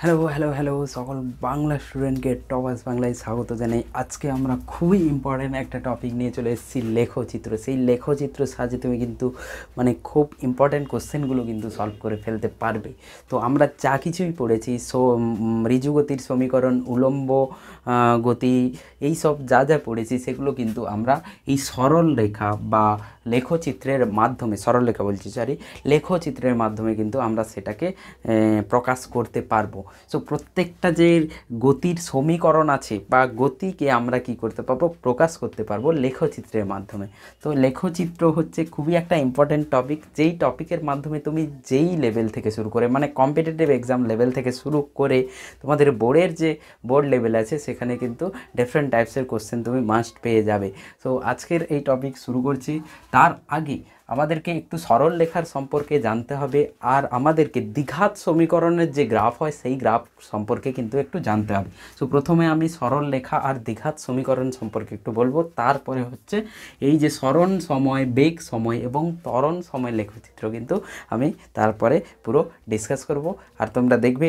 Hello hello hello সকল বাংলা স্টুডেন্টকে toppers বাংলায় স্বাগত জানাই। আজকে আমরা খুবই ইম্পর্টেন্ট একটা টপিক নিয়ে চলে এসেছি, লেখচিত্র। সেই লেখচিত্র সাহায্যে তুমি কিন্তু খুব ইম্পর্টেন্ট কোশ্চেনগুলো কিন্তু সলভ করে ফেলতে পারবে। তো আমরা যা কিছুই পড়েছি, ঋজুগতির সমীকরণ, উলম্ব গতি, এই সব যা যা পড়েছি সেগুলো কিন্তু আমরা এই সরল রেখা বা লেখচিত্রের মাধ্যমে, সরল রেখা বলছি সরি, লেখচিত্রের মাধ্যমে কিন্তু আমরা সেটাকে প্রকাশ করতে পারবো। সো প্রত্যেকটা যে গতির সমীকরণ আছে বা গতিকে আমরা কি করতে পারবো, প্রকাশ করতে পারবো লেখচিত্রের মাধ্যমে। তো লেখচিত্র হচ্ছে খুবই একটা ইম্পর্টেন্ট টপিক, যেই টপিকের মাধ্যমে তুমি যেই লেভেল থেকে শুরু করে, কম্পিটিটিভ এক্সাম লেভেল থেকে শুরু করে তোমাদের বোর্ডের যে বোর্ড লেভেল আছে সেখানে কিন্তু ডিফারেন্ট টাইপসের কোশ্চেন তুমি মাস্ট পেয়ে যাবে। সো আজকের এই টপিক শুরু করছি। তার আগে আমাদেরকে একটু সরল লেখার সম্পর্কে জানতে হবে, আর আমাদেরকে দ্বিঘাত সমীকরণের যে গ্রাফ হয় সেই গ্রাফ সম্পর্কে কিন্তু একটু জানতে হবে। সো প্রথমে আমি সরল লেখা আর দ্বিঘাত সমীকরণ সম্পর্কে একটু বলবো, তারপরে হচ্ছে এই যে সরণ সময়, বেগ সময় এবং ত্বরণ সময় লেখচিত্র কিন্তু আমি তারপরে পুরো ডিসকাস করব। আর তোমরা দেখবে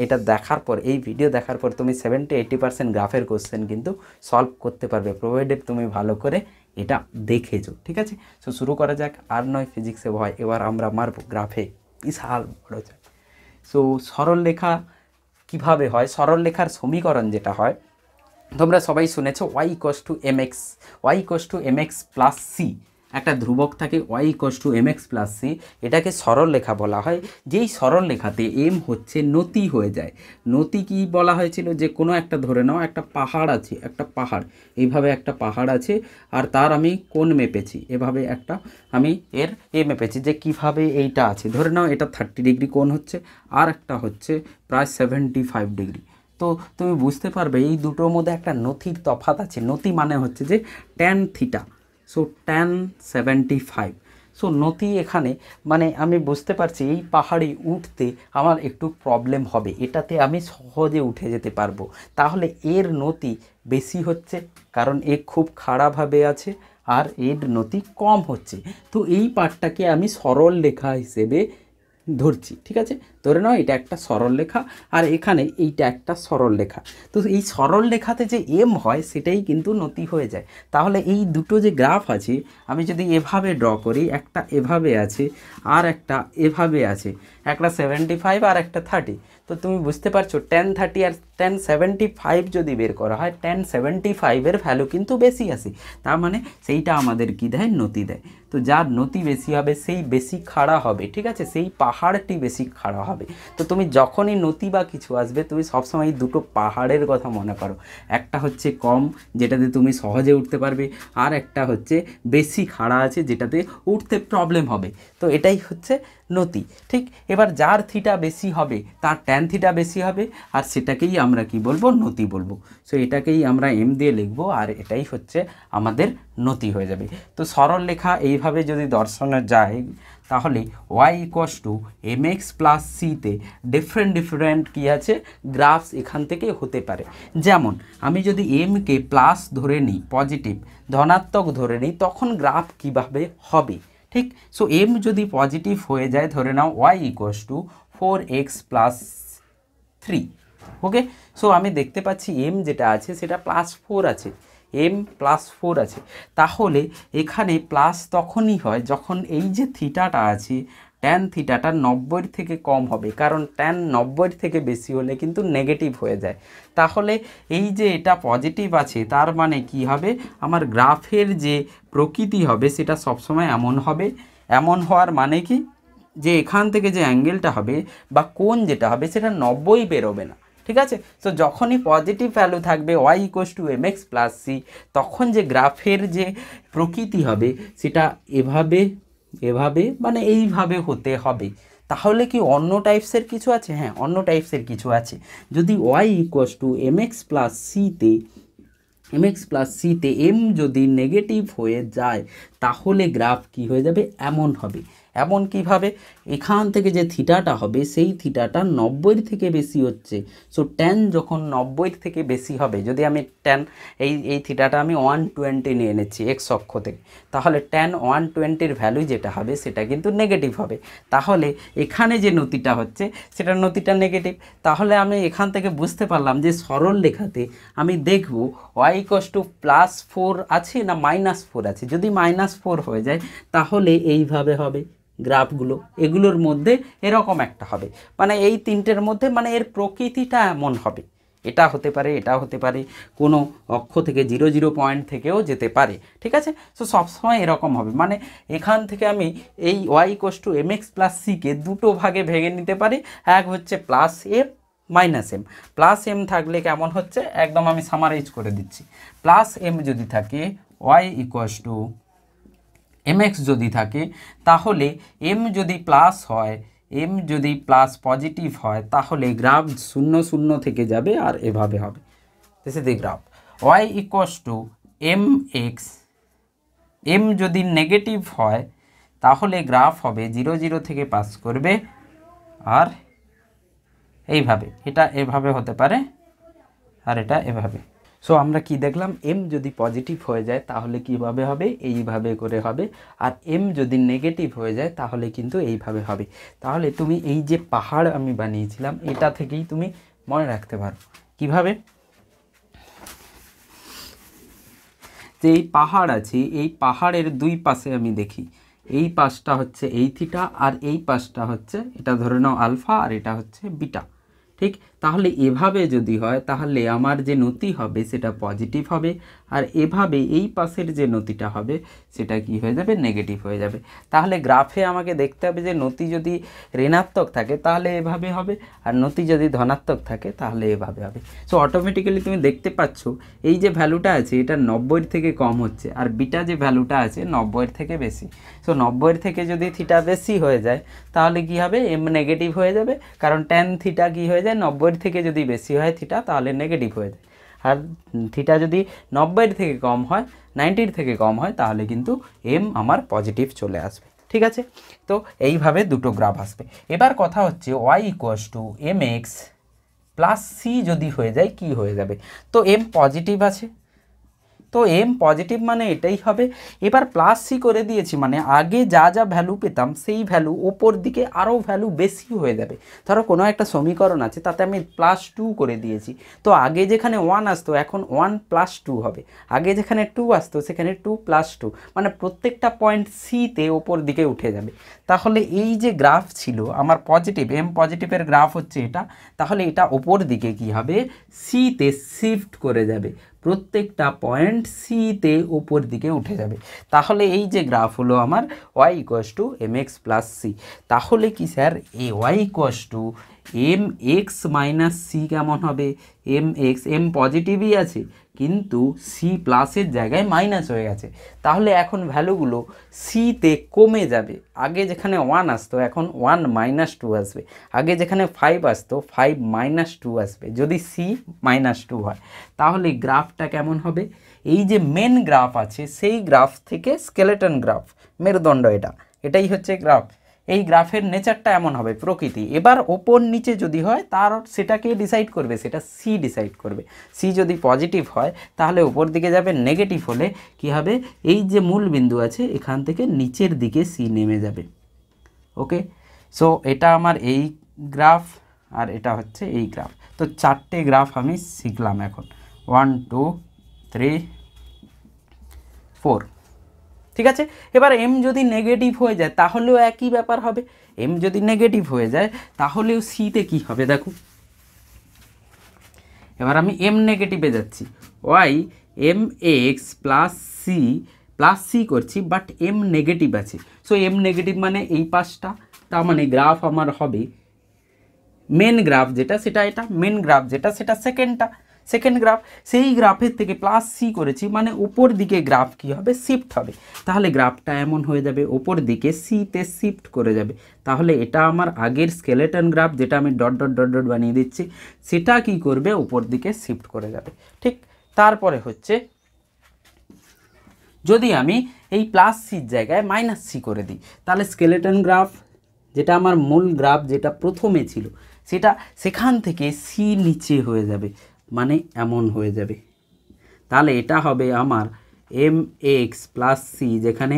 এটা দেখার পর, এই ভিডিও দেখার পর তুমি 70-80% গ্রাফের কোশ্চেন কিন্তু সলভ করতে পারবে, প্রোভাইডেড তুমি ভালো করে এটা দেখেছো। ঠিক আছে, সো শুরু করা যাক। আর নয় ফিজিক্সে ভয়, এবার আমরা মারবো গ্রাফে বিশাল বড় যাক। সো সরল লেখা কিভাবে হয়, সরল লেখার সমীকরণ যেটা হয়, তোমরা সবাই শুনেছো y=mx, y=mx প্লাস সি, একটা ধ্রুবক থাকে y=mx প্লাস সি, এটাকে সরল লেখা বলা হয়। যেই সরল লেখাতে এম হচ্ছে নতি হয়ে যায়। নতি কি বলা হয়েছিল, যে কোনো একটা ধরে নাও একটা পাহাড় আছে, একটা পাহাড়, এইভাবে একটা পাহাড় আছে, আর তার আমি কোণ মেপেছি, এভাবে একটা আমি এর মেপেছি যে কিভাবে এইটা আছে, ধরে নাও এটা 30 ডিগ্রি কোণ হচ্ছে, আর একটা হচ্ছে প্রায় 75 ডিগ্রি। তো তুমি বুঝতে পারবে এই দুটোর মধ্যে একটা নতির তফাৎ আছে। নতি মানে হচ্ছে যে tan theta, so tan 75। So নতি এখানে আমি বুঝতে পারছি এই পাহাড়ে উঠতে আমার একটু প্রবলেম হবে, এটাতে আমি সহজে উঠে যেতে পারবো, তাহলে এর নতি বেশি হচ্ছে, কারণ এ খুব খাড়াভাবে আছে, আর এর নতি কম হচ্ছে। তো এই পার্টটাকে আমি সরল লেখা হিসেবে ধরছি। ঠিক আছে, ধরে নাও এটা একটা সরল লেখা, আর এখানে এইটা একটা সরল লেখা। তো এই সরল লেখাতে যে এম হয় সেটাই কিন্তু নতি হয়ে যায়। তাহলে এই দুটো যে গ্রাফ আছে, আমি যদি এভাবে ড্র করি, একটা এভাবে আছে আর একটা এভাবে আছে, একটা 75 আর একটা 30, তো তুমি বুঝতে পারছো tan 30 আর tan 75 যদি বের করা হয়, tan 75-এর ভ্যালু কিন্তু বেশি আসে, তার মানে সেইটা আমাদের কি দেয়, নতি দেয়। তো যার নতি বেশি হবে সেই বেশি খাড়া হবে। ঠিক আছে, সেই পাহাড়টি বেশি খাড়া হবে। তো তুমি যখনই নতি বা কিছু আসবে, তুমি সবসময় এই দুটো পাহাড়ের কথা মনে করো, একটা হচ্ছে কম, যেটাতে তুমি সহজে উঠতে পারবে, আর একটা হচ্ছে বেশি খাড়া আছে, যেটাতে উঠতে প্রবলেম হবে। তো এটাই হচ্ছে নতি। ঠিক, এবার যার থিটা বেশি হবে তার ট্যান থিটা বেশি হবে, আর সেটাকেই আমরা কি বলবো, নতি বলবো। সো এটাকেই আমরা এম দিয়ে লিখবো, আর এটাই হচ্ছে আমাদের নতি হয়ে যাবে। তো সরল লেখা এইভাবে যদি দর্শানো যায়, তাহলে y=mx প্লাস সিতে ডিফারেন্ট কী আছে, গ্রাফস এখান থেকে হতে পারে। যেমন আমি যদি এমকে প্লাস ধরে নিই, পজিটিভ ধনাত্মক ধরে নিই, তখন গ্রাফ কিভাবে হবে। ঠিক, সো এম যদি পজিটিভ হয়ে যায়, ধরে নাও y=4x প্লাস 3। ওকে, সো আমি দেখতে পাচ্ছি এম যেটা আছে সেটা +4 আছে, এম +4 আছে। তাহলে এখানে প্লাস তখনই হয় যখন এই যে থিটাটা আছে, ট্যান থিটাটা 90 থেকে কম হবে, কারণ ট্যান 90 থেকে বেশি হলে কিন্তু নেগেটিভ হয়ে যায়। তাহলে এই যে এটা পজিটিভ আছে, তার মানে কি হবে, আমার গ্রাফের যে প্রকৃতি হবে সেটা সবসময় এমন হবে। এমন হওয়ার মানে কি, যে এখান থেকে যে অ্যাঙ্গেলটা হবে বা কোণ যেটা হবে সেটা 90 বেরোবে না। ঠিক আছে, তো যখনই পজিটিভ ভ্যালু থাকবে y=mx প্লাস সি, তখন যে গ্রাফের যে প্রকৃতি হবে সেটা এভাবে এভাবে এইভাবে হতে হবে। তাহলে কি অন্য টাইপসের কিছু আছে? হ্যাঁ, অন্য টাইপসের কিছু আছে। যদি y=mx প্লাস সিতে এম যদি নেগেটিভ হয়ে যায়, তাহলে গ্রাফ কি হয়ে যাবে, এমন হবে। এমন কিভাবে, এখান থেকে যে থিটাটা হবে সেই থিটাটা 90 থেকে বেশি হচ্ছে। সো ট্যান যখন 90 থেকে বেশি হবে, যদি আমি ট্যান এই থিটাটা আমি 120 নিয়ে নিচ্ছি এক্স অক্ষ থেকে, তাহলে ট্যান 120-র ভ্যালু যেটা হবে সেটা কিন্তু নেগেটিভ হবে। তাহলে এখানে যে নতিটা হচ্ছে সেটা নতিটা নেগেটিভ। তাহলে আমি এখান থেকে বুঝতে পারলাম যে সরল লেখাতে আমি দেখব y +4 আছে না -4 আছে। যদি -4 হয়ে যায় তাহলে এইভাবে হবে গ্রাফগুলো, এগুলোর মধ্যে এরকম একটা হবে, মানে এই তিনটের মধ্যে মানে এর প্রকৃতিটা এমন হবে। এটা হতে পারে, এটা হতে পারে, কোনো অক্ষ থেকে 0 পয়েন্ট থেকেও যেতে পারে, ঠিক আছে। সো সবসময় এরকম হবে, মানে এখান থেকে আমি এই y mx + c কে দুটো ভাগে ভেঙে নিতে পারি। এক হচ্ছে +m -m, +m থাকলে কেমন হচ্ছে একদম আমি সামারাইজ করে দিচ্ছি। +m যদি থাকে, y mx যদি থাকে, তাহলে m যদি প্লাস হয়, m যদি প্লাস পজিটিভ হয়, তাহলে গ্রাফ 0 0 থেকে যাবে আর এভাবে হবে। This is the graph y mx। m যদি নেগেটিভ হয় তাহলে গ্রাফ হবে 0 0 থেকে পাস করবে আর এইভাবে, এটা এভাবে হতে পারে আর এটা এভাবে। সো আমরা কি দেখলাম, m যদি পজিটিভ হয়ে যায় তাহলে কিভাবে হবে, এইভাবে করে হবে, আর m যদি নেগেটিভ হয়ে যায় তাহলে কিন্তু এইভাবে হবে। তাহলে তুমি এই যে পাহাড় আমি বানিয়েছিলাম এটা থেকেই তুমি মনে রাখতে পারো। কিভাবে, যে এই পাহাড় আছে, এই পাহাড়ের দুই পাশে আমি দেখি, এই পাশটা হচ্ছে এই থিটা আর এই পাশটা হচ্ছে, এটা ধরে নাও আলফা আর এটা হচ্ছে বিটা, ঠিক। তাহলে এভাবে যদি হয় তাহলে আমার যে নতি হবে সেটা পজিটিভ হবে, আর এভাবে এই পাশের যে নতিটা হবে সেটা কি হয়ে যাবে, নেগেটিভ হয়ে যাবে। তাহলে গ্রাফে আমাকে দেখতে হবে যে নতি যদি ঋণাত্মক থাকে তাহলে এভাবে হবে, আর নতি যদি ধনাত্মক থাকে তাহলে এভাবে হবে। সো অটোমেটিক্যালি তুমি দেখতে পাচ্ছ এই যে ভ্যালুটা আছে এটা 90 থেকে কম হচ্ছে, আর বিটা যে ভ্যালুটা আছে 90 থেকে বেশি। সো 90 থেকে যদি থিটা বেশি হয়ে যায় তাহলে কি হবে, m নেগেটিভ হয়ে যাবে, কারণ ট্যান থিটা কি হয়ে যায়, 90 থেকে যদি বেশি হয় থিটা তাহলে নেগেটিভ হয়ে যায়, আর থিটা যদি 90 থেকে কম হয়, 90 থেকে কম হয়, তাহলে কিন্তু m আমার পজিটিভ চলে আসবে, ঠিক আছে। তো এইভাবে দুটো গ্রাফ আসবে। এবার কথা হচ্ছে y mx + c যদি হয়ে যায় কি হয়ে যাবে, তো m পজিটিভ আছে, তো m পজিটিভ মানে এটাই হবে। এবার +c করে দিয়েছি মানে আগে যা যা ভ্যালু পেতাম সেই ভ্যালু ওপর দিকে আরও ভ্যালু বেশি হয়ে যাবে। ধরো কোনো একটা সমীকরণ আছে তাতে আমি +2 করে দিয়েছি, তো আগে যেখানে 1 আসতো এখন 1 + 2 হবে, আগে যেখানে 2 আসতো সেখানে 2 + 2, মানে প্রত্যেকটা পয়েন্ট সিতে ওপর দিকে উঠে যাবে। তাহলে এই যে গ্রাফ ছিল আমার পজিটিভ, m পজিটিভের গ্রাফ হচ্ছে এটা, তাহলে এটা ওপর দিকে কি হবে, সিতে শিফট করে যাবে, প্রত্যেকটা পয়েন্ট সিতে ওপর দিকে উঠে যাবে। তাহলে এই যে গ্রাফ হলো আমার y mx + c। তাহলে কি স্যার এই y mx - c কেমন হবে, mx, m পজিটিভই আছে কিন্তু c প্লাসের জায়গায় মাইনাস হয়ে গেছে, তাহলে এখন ভ্যালুগুলো সিতে কমে যাবে। আগে যেখানে 1 আসতো এখন 1 - 2 আসবে, আগে যেখানে 5 আসতো 5 - 2 আসবে যদি c -2 হয়। তাহলে গ্রাফটা কেমন হবে, এই যে মেন গ্রাফ আছে সেই গ্রাফ থেকে স্কেলেটন গ্রাফ, মেরুদণ্ড, এটাই হচ্ছে গ্রাফ। এই গ্রাফের নেচারটা এমন হবে, প্রকৃতি। এবার ওপর নিচে যদি হয় তার সেটাকে ডিসাইড করবে, সেটা সি ডিসাইড করবে। সি যদি পজিটিভ হয় তাহলে ওপর দিকে যাবে, নেগেটিভ হলে কি হবে, এই যে মূল বিন্দু আছে এখান থেকে নিচের দিকে সি নেমে যাবে। ওকে, সো এটা আমার এই গ্রাফ আর এটা হচ্ছে এই গ্রাফ। তো চারটে গ্রাফ আমি শিখলাম এখন, 1 2 3 4, ঠিক আছে। এবার m যদি নেগেটিভ হয়ে যায় তাহলেও একই ব্যাপার হবে, m যদি নেগেটিভ হয়ে যায় তাহলেও সিতে কি হবে দেখো। এবার আমি m নেগেটিভে যাচ্ছি, y mx + c করছি, বাট m নেগেটিভ আছে। সো m নেগেটিভ মানে এই পাশটা, তার মানে গ্রাফ আমার হবে মেন গ্রাফ যেটা সেটা এটা, মেন গ্রাফ যেটা সেটা সেকেন্ড গ্রাফ। সেই গ্রাফের থেকে +c করেছি মানে উপর দিকে গ্রাফ কি হবে, শিফট হবে। তাহলে গ্রাফটা এমন হয়ে যাবে ওপর দিকে সিতে শিফট করে যাবে। তাহলে এটা আমার আগের স্কেলেটন গ্রাফ যেটা আমি ডট ডট ডট ডট বানিয়ে দিচ্ছি, সেটা কি করবে, উপর দিকে শিফট করে যাবে, ঠিক। তারপরে হচ্ছে যদি আমি এই +c জায়গায় -c করে দিই তাহলে স্কেলেটন গ্রাফ যেটা আমার মূল গ্রাফ যেটা প্রথমে ছিল সেটা সেখান থেকে সি নিচে হয়ে যাবে, মানে এমন হয়ে যাবে। তাহলে এটা হবে আমার এম এক্স প্লাস সি, যেখানে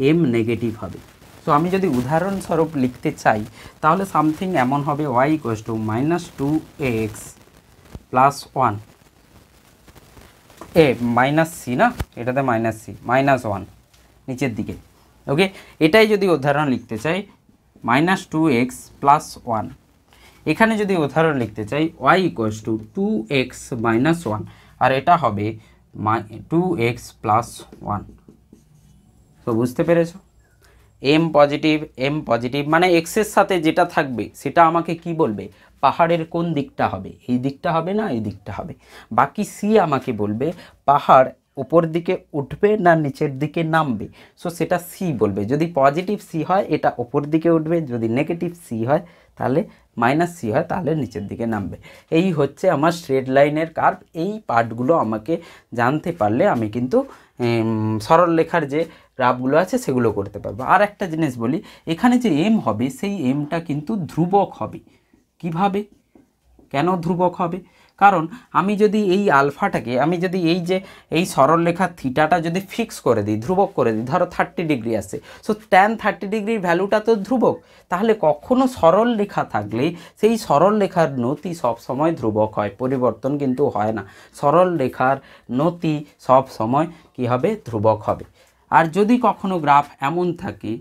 এম নেগেটিভ হবে। তো আমি যদি উদাহরণস্বরূপ লিখতে চাই তাহলে সামথিং এমন হবে y equals to -2x plus 1 minus c, না এটাতে মাইনাস সি, -1 নিচের দিকে। ওকে, এটাই যদি উদাহরণ লিখতে চাই -2x প্লাস 1, এখানে যদি উদাহরণ লিখতে চাই y equals to 2x minus 1, আর এটা হবে 2x প্লাস 1। তো বুঝতে পেরেছো, এম পজিটিভ মানে এক্সের সাথে যেটা থাকবে সেটা আমাকে কি বলবে, পাহাড়ের কোন দিকটা হবে, এই দিকটা হবে না এই দিকটা হবে। বাকি সি আমাকে বলবে পাহাড় উপর দিকে উঠবে না নিচের দিকে নামবে, সো সেটা সি বলবে। যদি পজিটিভ সি হয় এটা উপর দিকে উঠবে, যদি নেগেটিভ সি হয় তাহলে মাইনাস সি হয় তাহলে নিচের দিকে নামবে। এই হচ্ছে আমার স্ট্রেট লাইনের কার্ভ। এই পার্টগুলো আমাকে জানতে পারলে আমি কিন্তু সরল লেখার যে গ্রাফগুলো আছে সেগুলো করতে পারবো। আর একটা জিনিস বলি, এখানে যে এম হবে সেই এমটা কিন্তু ধ্রুবক হবে। কিভাবে, কেন ধ্রুবক হবে? কারণ আমি যদি এই আলফাটাকে, আমি যদি এই সরল রেখার থিটাটা যদি ফিক্স করে দিই, ধ্রুবক করে দিই, ধরো 30 ডিগ্রি আসে, সো tan 30 ডিগ্রির ভ্যালুটা তো ধ্রুবক। তাহলে কখনো সরল রেখা থাকলে সেই সরল রেখার নতি সব সময় ধ্রুবক হয়, পরিবর্তন কিন্তু হয় না। সরল রেখার নতি সব সময় কি হবে, ধ্রুবক হবে। আর যদি কখনো গ্রাফ এমন থাকে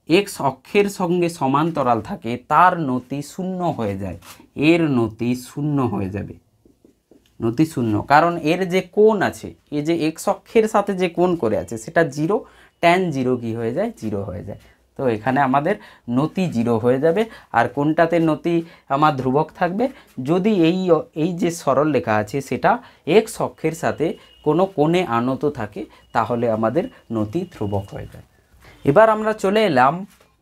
এক্স অক্ষের সঙ্গে সমান্তরাল থাকে, তার নতি শূন্য হয়ে যায়, এর নতি শূন্য হয়ে যাবে, নতি শূন্য। কারণ এর যে কোণ আছে, এই যে এক্স অক্ষের সাথে যে কোণ করে আছে সেটা 0, tan 0 কি হয়ে যায়, 0 হয়ে যায়। তো এখানে আমাদের নতি 0 হয়ে যাবে। আর কোনটাতে নতি আমার ধ্রুবক থাকবে, যদি এই যে সরল রেখা আছে সেটা এক্স অক্ষের সাথে কোনো কোণে আনত থাকে, তাহলে আমাদের নতি ধ্রুবক হয়ে যায়। এবার আমরা চলে এলাম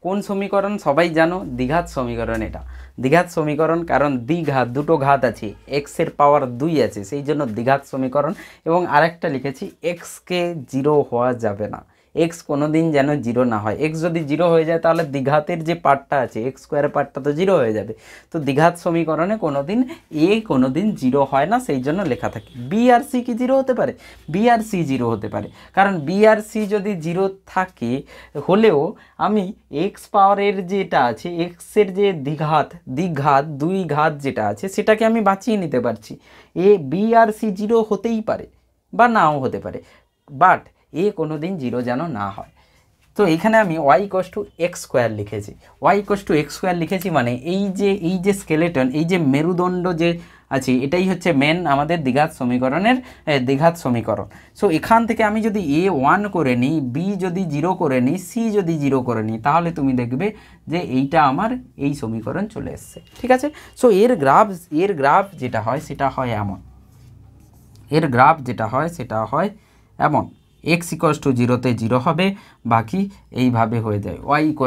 কোন সমীকরণ, সবাই জানো দ্বিঘাত সমীকরণ। এটা দ্বিঘাত সমীকরণ, কারণ দ্বিঘাত, দুটো ঘাত আছে, এক্সের পাওয়ার 2 আছে, সেই জন্য দ্বিঘাত সমীকরণ। এবং আরেকটা লিখেছি এক্সকে 0 হওয়া যাবে না, এক্স কোনো দিন যেন 0 না হয়। এক্স যদি 0 হয়ে যায় তাহলে দ্বিঘাতের যে পার্টটা আছে এক্স স্কোয়ারের পার্টটা তো 0 হয়ে যাবে। তো দ্বিঘাত সমীকরণে কোনো দিন কোনো দিন 0 হয় না, সেই জন্য লেখা থাকে। বি আর সি কি 0 হতে পারে? বি আর সি 0 হতে পারে, কারণ বি আর সি যদি 0 থাকে হলেও আমি এক্স পাওয়ারের যেটা আছে, এক্সের যে দ্বিঘাত 2 ঘাত যেটা আছে সেটাকে আমি বাঁচিয়ে নিতে পারছি। বি আর সি 0 হতেই পারে বা নাও হতে পারে, বাট কোনো দিন 0 যেন না হয়। তো এখানে আমি y = x স্কোয়ার লিখেছি। y = x স্কোয়ার লিখেছি মানে এই যে স্কেলেটন, এই যে মেরুদণ্ড যে আছে, এটাই হচ্ছে মেন আমাদের দ্বিঘাত সমীকরণের দ্বিঘাত সমীকরণ। সো এখান থেকে আমি যদি a1 করে নিই, b যদি 0 করে নিই, c যদি 0 করে নিই, তাহলে তুমি দেখবে যে এইটা আমার এই সমীকরণ চলে এসছে। ঠিক আছে, সো এর গ্রাফ যেটা হয় সেটা হয় এমন, এর গ্রাফ যেটা হয় সেটা হয় এমন, x = 0-তে 0 হবে, বাকি এইভাবে হয়ে যায়। y =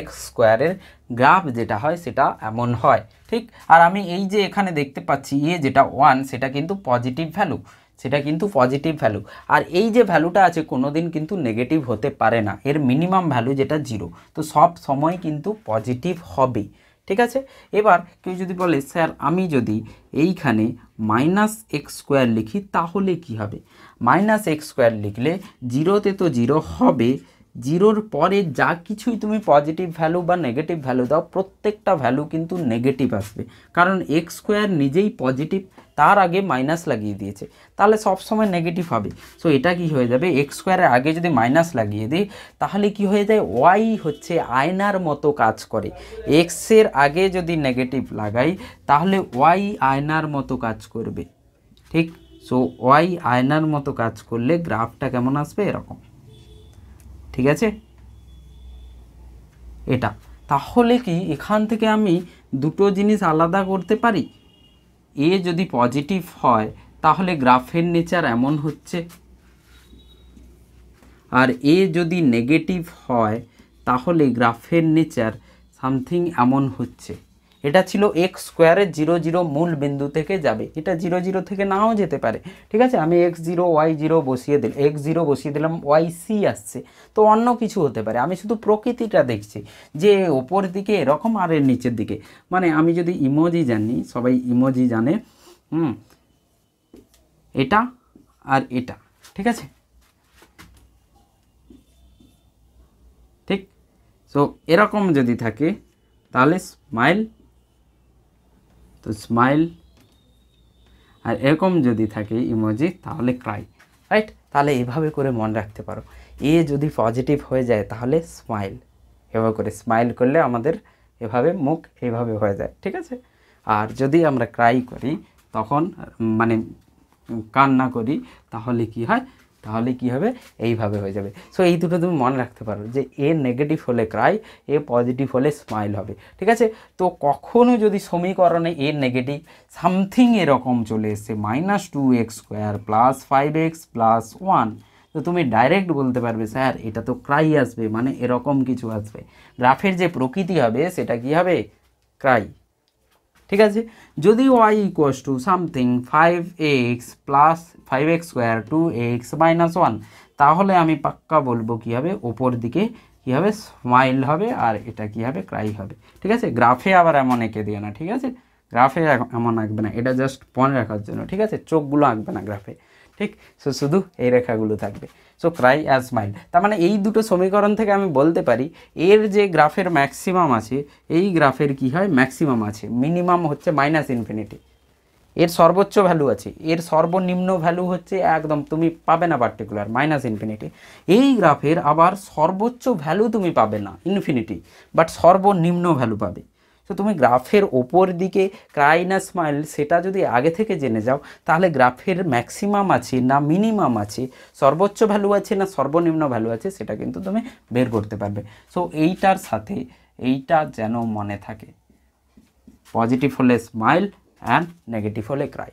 x স্কোয়ারের গ্রাফ যেটা হয় সেটা এমন হয়, ঠিক। আর আমি এই যে এখানে দেখতে পাচ্ছি যেটা 1 সেটা কিন্তু পজিটিভ ভ্যালু, সেটা কিন্তু পজিটিভ ভ্যালু। আর এই যে ভ্যালুটা আছে কোনো দিন কিন্তু নেগেটিভ হতে পারে না, এর মিনিমাম ভ্যালু যেটা 0, তো সব সময় কিন্তু পজিটিভ হবে। ঠিক আছে, এবার কেউ যদি বলে স্যার আমি যদি এইখানে -x স্কোয়ার লিখি তাহলে কি হবে? -x স্কোয়ার লিখলে 0-তে তো 0 হবে, 0-র পরে যা কিছুই তুমি পজিটিভ ভ্যালু বা নেগেটিভ ভ্যালু দাও প্রত্যেকটা ভ্যালু কিন্তু নেগেটিভ আসবে, কারণ x স্কোয়ার নিজেই পজিটিভ, তার আগে মাইনাস লাগিয়ে দিয়েছে, তাহলে সব সময় নেগেটিভ হবে। সো এটা কি হয়ে যাবে, x স্কোয়ারের আগে যদি মাইনাস লাগিয়ে দিই তাহলে কি হয়ে যায়, y হচ্ছে আয়নার মতো কাজ করে। x এর আগে যদি নেগেটিভ লাগাই তাহলে y আয়নার মতো কাজ করবে, ঠিক। সো y আয়নার মতো কাজ করলে গ্রাফটা কেমন আসবে, এরকম। ঠিক আছে, এটা তাহলে কি এখান থেকে আমি দুটো জিনিস আলাদা করতে পারি, যদি পজিটিভ হয় তাহলে গ্রাফের নেচার এমন হচ্ছে, আর যদি নেগেটিভ হয় তাহলে গ্রাফের নেচার সামথিং এমন হচ্ছে। এটা ছিল এক্স স্কোয়ারের 0 0 মূল বিন্দু থেকে যাবে, এটা 0 0 থেকে নাও যেতে পারে, ঠিক আছে। আমি x0 y0 বসিয়ে দিলাম, x0 বসিয়ে দিলাম, yc আসছে, তো অন্য কিছু হতে পারে। আমি শুধু প্রকৃতিটা দেখছি যে ওপর দিকে এরকম আর এর নিচের দিকে, মানে আমি যদি ইমোজি জানি, সবাই ইমোজি জানে, এটা আর এটা, ঠিক আছে, ঠিক। সো এরকম যদি থাকে তাহলে স্মাইল, তো স্মাইল, আর এরকম যদি থাকে ইমোজি তাহলে ক্রাই, রাইট। তাহলে এভাবে করে মনে রাখতে পারো, এ যদি পজিটিভ হয়ে যায় তাহলে স্মাইল, এভাবে করে স্মাইল করলে আমাদের এভাবে মুখ এইভাবে হয়ে যায়, ঠিক আছে। আর যদি আমরা ক্রাই করি তখন মানে কান্না করি তাহলে কি হয়, তাহলে কি হবে, এইভাবে হয়ে যাবে। সো এই দুটো তুমি মনে রাখতে পারো যে এ নেগেটিভ হলে ক্রাই, এ পজিটিভ হলে স্মাইল হবে, ঠিক আছে। তো কখনো যদি সমীকরণে এ নেগেটিভ সামথিং এরকম চলে এসছে -2x² + 5x + 1, তো তুমি ডাইরেক্ট বলতে পারবে স্যার এটা তো ক্রাই আসবে, মানে এরকম কিছু আসবে, গ্রাফের যে প্রকৃতি হবে সেটা কি হবে, ক্রাই, ঠিক আছে। যদি y = something 5x + 5x² 2x - 1, তাহলে আমি পাক্কা বলবো কি হবে, ওপর দিকে কি হবে, স্মাইল হবে, আর এটা কি হবে, ক্রাই হবে, ঠিক আছে। গ্রাফে আবার এমন এঁকে দিও না, ঠিক আছে, গ্রাফে এমন আঁকবে না, এটা জাস্ট মনে রাখার জন্য, ঠিক আছে, চোখগুলো আঁকবে না গ্রাফে, ঠিক। সো শুধু এই রেখাগুলো থাকবে। সো ক্রাই আর স্মাইল, তার মানে এই দুটো সমীকরণ থেকে আমি বলতে পারি এর যে গ্রাফের ম্যাক্সিমাম আছে, এই গ্রাফের কি হয়, ম্যাক্সিমাম আছে, মিনিমাম হচ্ছে -∞, এর সর্বোচ্চ ভ্যালু আছে, এর সর্বনিম্ন ভ্যালু হচ্ছে একদম তুমি পাবে না পার্টিকুলার -∞। এই গ্রাফের আবার সর্বোচ্চ ভ্যালু তুমি পাবে না ইনফিনিটি, বাট সর্বনিম্ন ভ্যালু পাবে। তো তুমি গ্রাফের ওপর দিকে ক্রাই না স্মাইল সেটা যদি আগে থেকে জেনে যাও, তাহলে গ্রাফের ম্যাক্সিমাম আছে না মিনিমাম আছে, সর্বোচ্চ ভ্যালু আছে না সর্বনিম্ন ভ্যালু আছে, সেটা কিন্তু তুমি বের করতে পারবে। সো এইটার সাথে এইটা যেন মনে থাকে, পজিটিভ হলে স্মাইল অ্যান্ড নেগেটিভ হলে ক্রাই,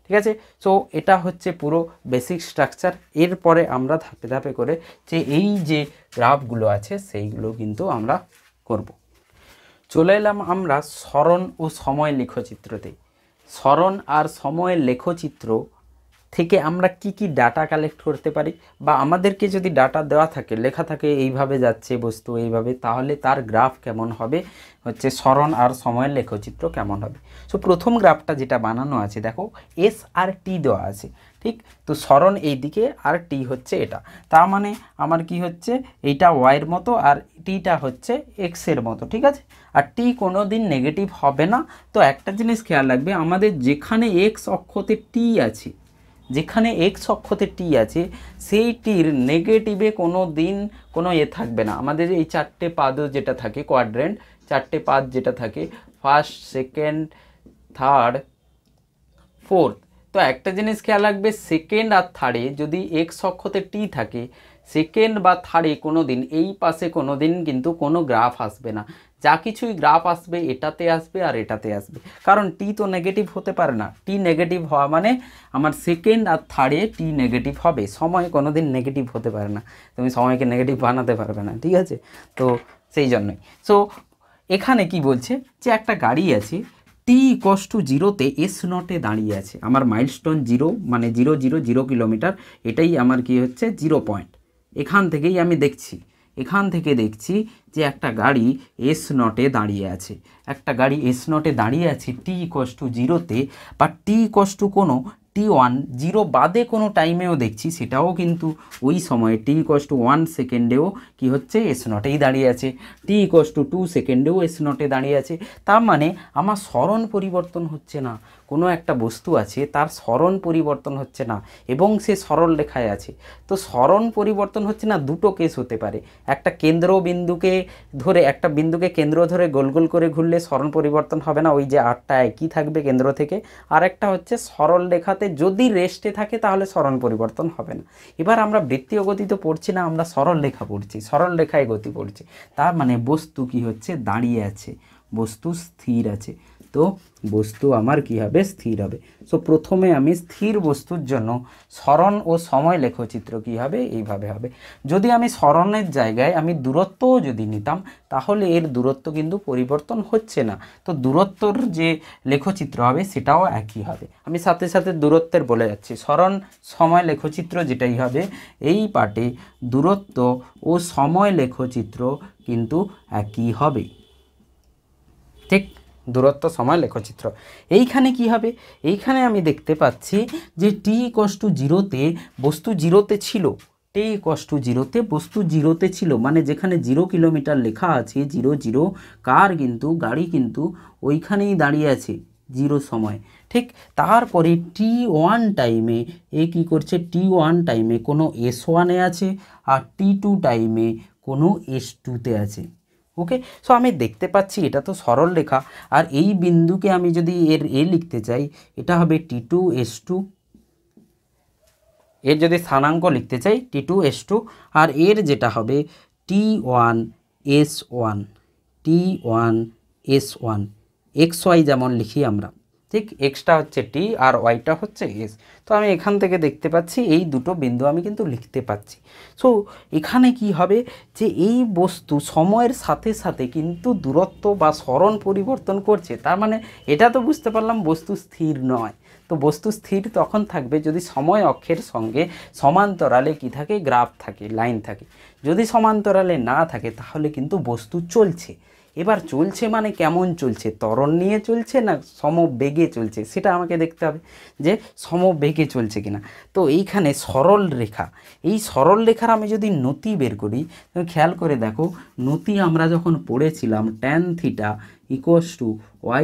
ঠিক আছে। সো এটা হচ্ছে পুরো বেসিক স্ট্রাকচার। এরপরে আমরা ধাপে ধাপে করে যে এই যে গ্রাফগুলো আছে সেইগুলো কিন্তু আমরা করব। চলে এলাম আমরা স্মরণ ও সময় লেখচিত্রতে। স্মরণ আর সময়ের লেখচিত্র থেকে আমরা কি কি ডাটা কালেক্ট করতে পারি, বা আমাদেরকে যদি ডাটা দেওয়া থাকে, লেখা থাকে এইভাবে যাচ্ছে বস্তু এইভাবে, তাহলে তার গ্রাফ কেমন হবে, হচ্ছে স্মরণ আর সময়ের লেখচিত্র কেমন হবে। সো প্রথম গ্রাফটা যেটা বানানো আছে দেখো, এস আর টি দেওয়া আছে, ঠিক। তো স্মরণ এই দিকে আর টি হচ্ছে এটা, তার মানে আমার কি হচ্ছে, এইটা ওয়াইয়ের মতো আর টিটা হচ্ছে এক্সের মতো, ঠিক আছে। আর টি কোনো দিন নেগেটিভ হবে না। তো একটা জিনিস খেয়াল রাখবে, আমাদের যেখানে এক্স অক্ষতে টি আছে, যেখানে এক্স অক্ষতে টি আছে, সেই টির নেগেটিভে কোনো দিন কোনো থাকবে না। আমাদের এই চারটে পাদও যেটা থাকে কোয়াড্রেন্ট, চারটে পাদ যেটা থাকে, ফার্স্ট, সেকেন্ড, থার্ড, ফোর্থ। তো একটা জিনিস খেয়াল রাখবে, সেকেন্ড আর থার্ডে যদি এক্স অক্ষতে টি থাকে, সেকেন্ড বা থার্ডে কোনো দিন এই পাশে কোনো দিন কিন্তু কোনো গ্রাফ আসবে না। যা কিছুই গ্রাফ আসবে এটাতে আসবে আর এটাতে আসবে, কারণ টি তো নেগেটিভ হতে পারে না। টি নেগেটিভ হওয়া মানে আমার সেকেন্ড আর থার্ডে টি নেগেটিভ হবে, সময় কোনো দিন নেগেটিভ হতে পারে না, তুমি সময়কে নেগেটিভ বানাতে পারবে না, ঠিক আছে। তো সেই জন্যই। সো এখানে কি বলছে যে একটা গাড়ি আছে, টি = 0-তে এস নটে দাঁড়িয়ে আছে, আমার মাইলস্টোন 0 মানে 000 কিলোমিটার, এটাই আমার কি হচ্ছে 0 পয়েন্ট। এখান থেকেই আমি দেখছি, এখান থেকে দেখছি যে একটা গাড়ি এস নটে দাঁড়িয়ে আছে, একটা গাড়ি এস নটে দাঁড়িয়ে আছে টি = 0-তে, বা টি কোনো t1 0 বাদে কোনো টাইমেও দেখছি, সেটাও কিন্তু ওই সময়ে টি = 1 সেকেন্ডেও কি হচ্ছে, এস নটেই দাঁড়িয়ে আছে, টি = 2 সেকেন্ডেও এস নটে দাঁড়িয়ে আছে। তার মানে আমার স্মরণ পরিবর্তন হচ্ছে না, কোনো একটা বস্তু আছে তার স্মরণ পরিবর্তন হচ্ছে না এবং সে সরল রেখায় আছে। তো স্মরণ পরিবর্তন হচ্ছে না, দুটো কেস হতে পারে, একটা কেন্দ্রবিন্দুকে ধরে, একটা বিন্দুকে কেন্দ্র ধরে গোল গোল করে ঘুরলে স্মরণ পরিবর্তন হবে না, ওই যে 8টা একই থাকবে কেন্দ্র থেকে। আর একটা হচ্ছে সরল রেখাতে যদি রেস্টে থাকে তাহলে স্মরণ পরিবর্তন হবে না। এবার আমরা বৃত্তীয় গতি তো পড়ছি না, আমরা সরল রেখা পড়ছি, সরল রেখায় গতি পড়ছি। তার মানে বস্তু কি হচ্ছে, দাঁড়িয়ে আছে, বস্তু স্থির আছে। তো বস্তু আমার কি হবে, স্থির হবে। সো প্রথমে আমি স্থির বস্তুর জন্য সরণ ও সময় লেখচিত্র কি হবে, এইভাবে হবে। যদি আমি সরণের জায়গায় আমি দূরত্বও যদি নিতাম তাহলে এর দূরত্ব কিন্তু পরিবর্তন হচ্ছে না, তো দূরত্বর যে লেখচিত্র হবে সেটাও একই হবে। আমি সাথে সাথে দূরত্বের বলে যাচ্ছি, সরণ সময় লেখচিত্র যেটাই হবে, এই পার্টে দূরত্ব ও সময় লেখচিত্র কিন্তু একই হবে। ঠিক, দূরত্ব সময় লেখচিত্র। এইখানে কি হবে, এইখানে আমি দেখতে পাচ্ছি যে টি ইকুয়ালস টু জিরোতে বস্তু জিরোতে ছিল, টি ইকুয়ালস টু জিরোতে বস্তু জিরোতে ছিল, মানে যেখানে 0 কিলোমিটার লেখা আছে 0 0 কার কিন্তু গাড়ি কিন্তু ওইখানেই দাঁড়িয়ে আছে 0 সময়। ঠিক, তারপরে t1 টাইমে এ কী করছে, t1 টাইমে কোনো s1-এ আছে আর t2 টাইমে কোনো s2-তে আছে। ওকে, সো আমি দেখতে পাচ্ছি এটা তো সরল রেখা, আর এই বিন্দুকে আমি যদি এর এ লিখতে চাই, এটা হবে t2 s2, এর যদি স্থানাঙ্ক লিখতে চাই t2 s2, আর এর যেটা হবে t1 s1, t1 s1, xy যেমন লিখি আমরা, ঠিক, এক্সটা হচ্ছে টি আর ওয়াইটা হচ্ছে এস। তো আমি এখান থেকে দেখতে পাচ্ছি এই দুটো বিন্দু আমি কিন্তু লিখতে পাচ্ছি। সো এখানে কি হবে যে এই বস্তু সময়ের সাথে সাথে কিন্তু দূরত্ব বা সরণ পরিবর্তন করছে, তার মানে এটা তো বুঝতে পারলাম বস্তু স্থির নয়। তো বস্তু স্থির তখন থাকবে যদি সময় অক্ষের সঙ্গে সমান্তরালে কি থাকে, গ্রাফ থাকে, লাইন থাকে। যদি সমান্তরালে না থাকে তাহলে কিন্তু বস্তু চলছে। এবার চলছে মানে কেমন চলছে, ত্বরণ নিয়ে চলছে না সমবেগে চলছে, সেটা আমাকে দেখতে হবে যে সমবেগে চলছে কিনা। তো এইখানে সরল রেখা, এই সরল রেখার আমি যদি নতি বের করি, খেয়াল করে দেখো, নতি আমরা যখন পড়েছিলাম tan theta equals to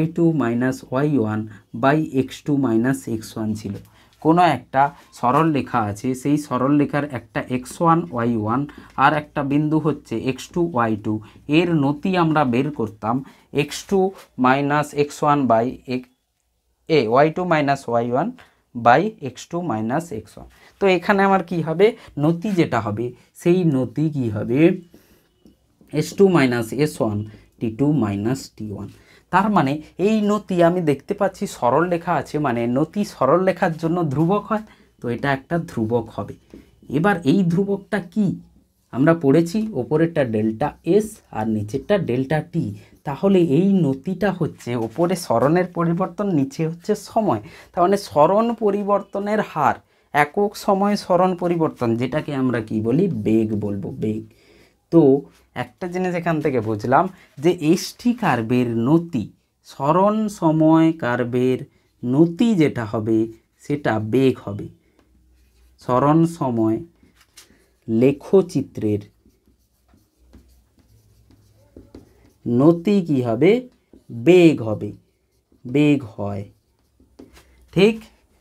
y2 minus y1 by x2 minus x1 ছিল। কোনো একটা সরল রেখা আছে, সেই সরল রেখার একটা x1 y1 আর একটা বিন্দু হচ্ছে x2 y2, এর নতি আমরা বের করতাম x2 minus x1 by y2 minus y1 by x2 minus x1। তো এখানে আমার কি হবে, নতি যেটা হবে সেই নতি কি হবে s2 minus s1 t2 minus t1। তার মানে এই নতি আমি দেখতে পাচ্ছি সরল রেখা আছে, মানে নতি সরল রেখার জন্য ধ্রুবক হয়, তো এটা একটা ধ্রুবক হবে। এবার এই ধ্রুবকটা কি আমরা পড়েছি, ওপরেরটা ডেল্টা এস আর নিচেরটা ডেল্টা টি। তাহলে এই নতিটা হচ্ছে ওপরে সরণের পরিবর্তন, নিচে হচ্ছে সময়, তার মানে সরণ পরিবর্তনের হার, একক সময় সরণ পরিবর্তন, যেটাকে আমরা কি বলি, বেগ বলবো, বেগ। তো একটা জিনিস এখান থেকে বুঝলাম যে এসটি কার্ভের নতি, সরণ সময় কার্ভের নতি যেটা হবে সেটা বেগ হবে। সরণ সময় লেখচিত্রের নতি কি হবে, বেগ হবে, বেগ হয়। ঠিক,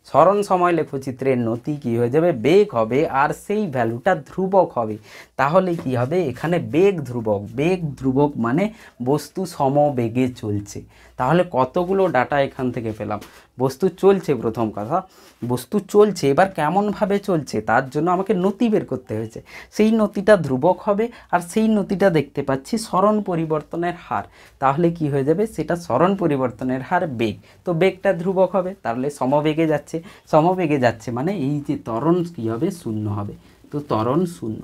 সরণ সময় লেখচিত্রের নতি কি হয়ে যাবে, বেগ হবে, আর সেই ভ্যালুটা ধ্রুবক হবে। তাহলে কি হবে, এখানে বেগ ধ্রুবক, বেগ ধ্রুবক মানে বস্তু সমবেগে চলছে। তাহলে কতগুলো ডাটা এখান থেকে পেলাম, বস্তু চলছে, প্রথম কথা বস্তু চলছে, এবার কেমনভাবে চলছে তার জন্য আমাকে নতি বের করতে হয়েছে, সেই নতিটা ধ্রুবক হবে, আর সেই নতিটা দেখতে পাচ্ছি সরণ পরিবর্তনের হার। তাহলে কি হয়ে যাবে, সেটা সরণ পরিবর্তনের হার বেগ, তো বেগটা ধ্রুবক হবে, তাহলে সমবেগে যাচ্ছে, সমবেগে যাচ্ছে মানে এই যে ত্বরণ কী হবে, শূন্য হবে, তো ত্বরণ শূন্য।